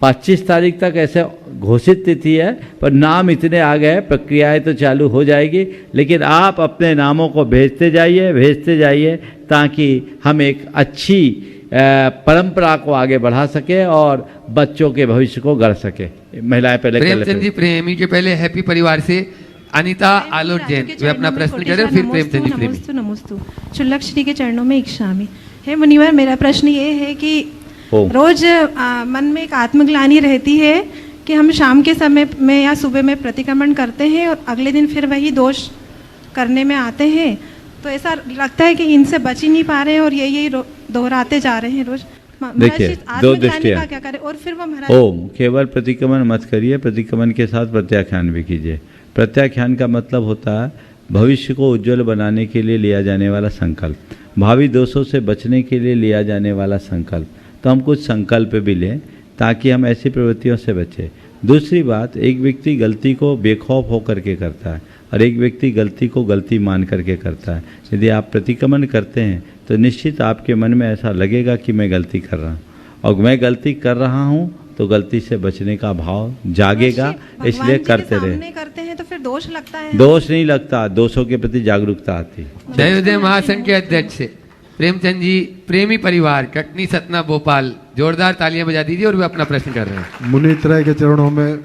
25 तारीख तक ऐसे घोषित तिथि है, पर नाम इतने आ गए, प्रक्रियाएँ तो चालू हो जाएगी, लेकिन आप अपने नामों को भेजते जाइए ताकि हम एक अच्छी परंपरा को आगे बढ़ा सके और बच्चों के भविष्य को गढ़ सके। महिलाएं पहले। प्रेमचंद जी प्रेमी के पहले हैप्पी परिवार से अनीता आलोक जैन, वे अपना प्रश्न करें, फिर प्रेमचंद जी प्रेमी। नमोस्तु शुल्लक श्री के चरणों में इच्छामि। हे मुनिवर, मेरा प्रश्न ये है कि रोज मन में एक आत्मग्लानि रहती है कि हम शाम के समय में या सुबह में प्रतिक्रमण करते हैं और अगले दिन फिर वही दोष करने में आते हैं, तो ऐसा लगता है कि इनसे बच ही नहीं पा रहे हैं और यही दोहराते जा रहे हैं रोज। देखिए, 2 दृष्टियाँ। क्या करें? और फिर वो महाराज, केवल प्रतिक्रमण मत करिए, प्रतिक्रमण के साथ प्रत्याख्यान भी कीजिए। प्रत्याख्यान का मतलब होता है भविष्य को उज्जवल बनाने के लिए लिया जाने वाला संकल्प, भावी दोषों से बचने के लिए लिया जाने वाला संकल्प। तो हम कुछ संकल्प भी लें ताकि हम ऐसी प्रवृत्तियों से बचें। दूसरी बात, एक व्यक्ति गलती को बेखौफ होकर के करता है और एक व्यक्ति गलती को गलती मान करके करता है। यदि आप प्रतिक्रमण करते हैं तो निश्चित आपके मन में ऐसा लगेगा कि मैं गलती कर रहा हूँ, और मैं गलती कर रहा हूँ तो गलती से बचने का भाव जागेगा। इसलिए करते रहे। करते हैं तो फिर दोष लगता है? दोष नहीं लगता, दोषों के प्रति जागरूकता आती। दयोदय महासंघ के अध्यक्ष प्रेमचंद जी प्रेमी परिवार, कटनी, सतना, भोपाल, जोरदार तालियां बजा दीजिए और वे अपना प्रश्न कर रहे हैं। मुनित्रय के चरणों में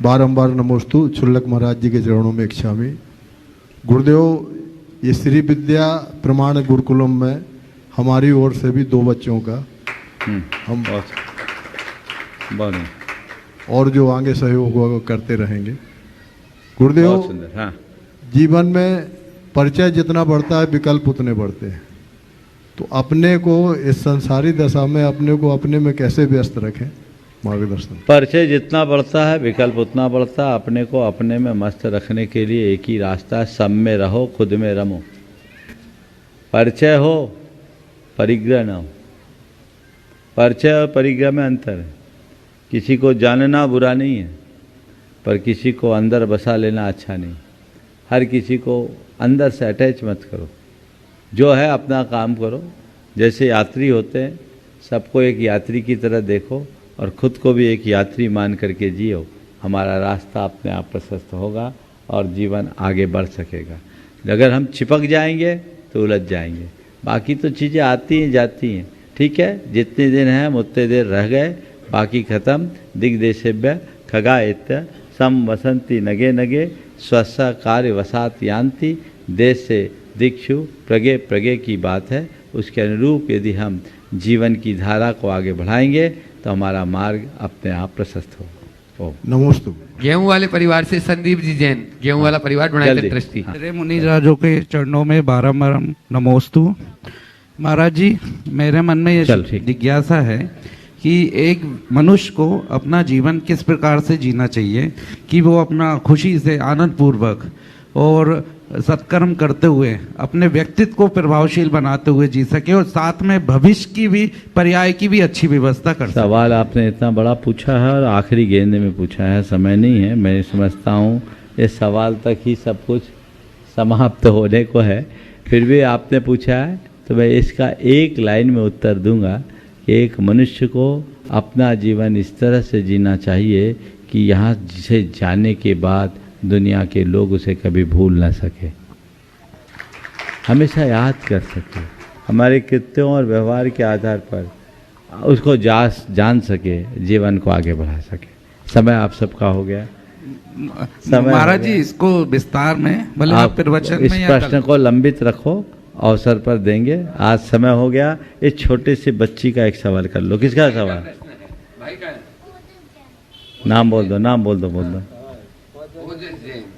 बारंबार नमोस्तु, शुल्लक महाराज जी के चरणों में इच्छामि। गुरुदेव, ये श्री विद्या प्रमाण गुरुकुलम में हमारी ओर से भी 2 बच्चों का हम और जो आगे सहयोग होगा करते रहेंगे। गुरुदेव, हाँ। जीवन में परिचय जितना बढ़ता है विकल्प उतने बढ़ते हैं। तो अपने को इस संसारी दशा में अपने को अपने में कैसे व्यस्त रखें, मार्गदर्शन। परिचय जितना बढ़ता है विकल्प उतना बढ़ता है। अपने को अपने में मस्त रखने के लिए एक ही रास्ता है, सब में रहो, खुद में रमो। परिचय हो, परिग्रह ना हो। परिचय और परिग्रह में अंतर है। किसी को जानना बुरा नहीं है, पर किसी को अंदर बसा लेना अच्छा नहीं। हर किसी को अंदर से अटैच मत करो, जो है अपना काम करो। जैसे यात्री होते हैं, सबको एक यात्री की तरह देखो और ख़ुद को भी एक यात्री मान करके जियो। हमारा रास्ता अपने आप प्रशस्त होगा और जीवन आगे बढ़ सकेगा। अगर हम चिपक जाएंगे तो उलझ जाएंगे। बाकी तो चीज़ें आती हैं जाती हैं, ठीक है। जितने दिन हैं उतने देर रह गए, बाकी खत्म। दिग्देशेभ्य खगायत्य सम वसंती नगे नगे स्वस्व कार्य वसात यान्ति। देश से दिक्षु प्रगे प्रगे की बात है। उसके अनुरूप यदि हम जीवन की धारा को आगे बढ़ाएंगे तो हमारा मार्ग अपने आप प्रशस्त हो। नमोस्तु। गेहूं वाले परिवार से संदीप जी जैन, गेहूं वाला परिवार ढूंढाई ट्रस्टी। मेरे मुनि राजों के चरणों में बारंबार नमोस्तु। महाराज जी, मेरे मन में ये जिज्ञासा है कि एक मनुष्य को अपना जीवन किस प्रकार से जीना चाहिए कि वो अपना खुशी से आनंद पूर्वक और सत्कर्म करते हुए अपने व्यक्तित्व को प्रभावशील बनाते हुए जी सके और साथ में भविष्य की भी पर्याय की भी अच्छी व्यवस्था कर सके। सवाल आपने इतना बड़ा पूछा है और आखिरी गेंद में पूछा है, समय नहीं है। मैं समझता हूँ इस सवाल तक ही सब कुछ समाप्त होने को है, फिर भी आपने पूछा है तो मैं इसका एक लाइन में उत्तर दूंगा कि एक मनुष्य को अपना जीवन इस तरह से जीना चाहिए कि यहाँ से जाने के बाद दुनिया के लोग उसे कभी भूल ना सके, हमेशा याद कर सके। हमारे कृत्यों और व्यवहार के आधार पर उसको जान सके, जीवन को आगे बढ़ा सके। समय आप सबका हो गया। महाराज जी, इसको विस्तार में मतलब आप प्रवचन इस में प्रश्न को लंबित रखो, अवसर पर देंगे। आज समय हो गया। इस छोटे से बच्ची का एक सवाल कर लो। किसका सवाल? नाम बोल दो, नाम बोल दो, बोल दो,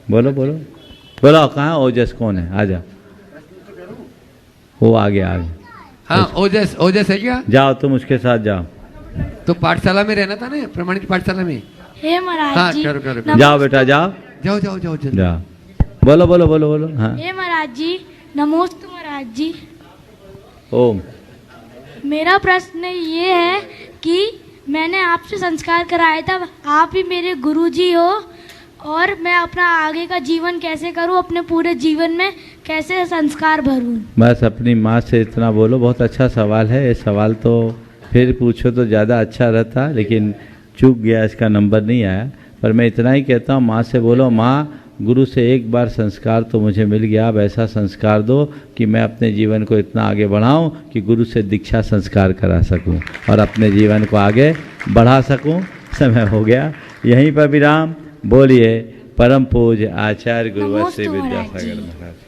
बोलो बोलो बोलो। कहाँ ओजस कौन है? आजा, वो आगे आगे। हाँ, ओजस, ओजस है क्या? जाओ तुम उसके साथ जाओ। तो पाठशाला में रहना था ना, प्रमाणित पाठशाला में। हे महाराज जी, जाओ बेटा जाओ जाओ जाओ जाओ जाओ। बोलो बोलो बोलो बोलो। हाँ, हे महाराज जी, नमोस्तु महाराज जी। ओम। मेरा प्रश्न ये है कि मैंने आपसे संस्कार कराया था, आप ही मेरे गुरुजी हो, और मैं अपना आगे का जीवन कैसे करूं, अपने पूरे जीवन में कैसे संस्कार भरूं। बस अपनी माँ से इतना बोलो। बहुत अच्छा सवाल है। ये सवाल तो फिर पूछो तो ज़्यादा अच्छा रहता, लेकिन चूक गया, इसका नंबर नहीं आया। पर मैं इतना ही कहता हूँ, माँ से बोलो, माँ गुरु से एक बार संस्कार तो मुझे मिल गया, अब ऐसा संस्कार दो कि मैं अपने जीवन को इतना आगे बढ़ाऊं कि गुरु से दीक्षा संस्कार करा सकूं और अपने जीवन को आगे बढ़ा सकूं। समय हो गया, यहीं पर विराम। बोलिए परम पूज्य आचार्य गुरुवर श्री विद्यासागर महाराज।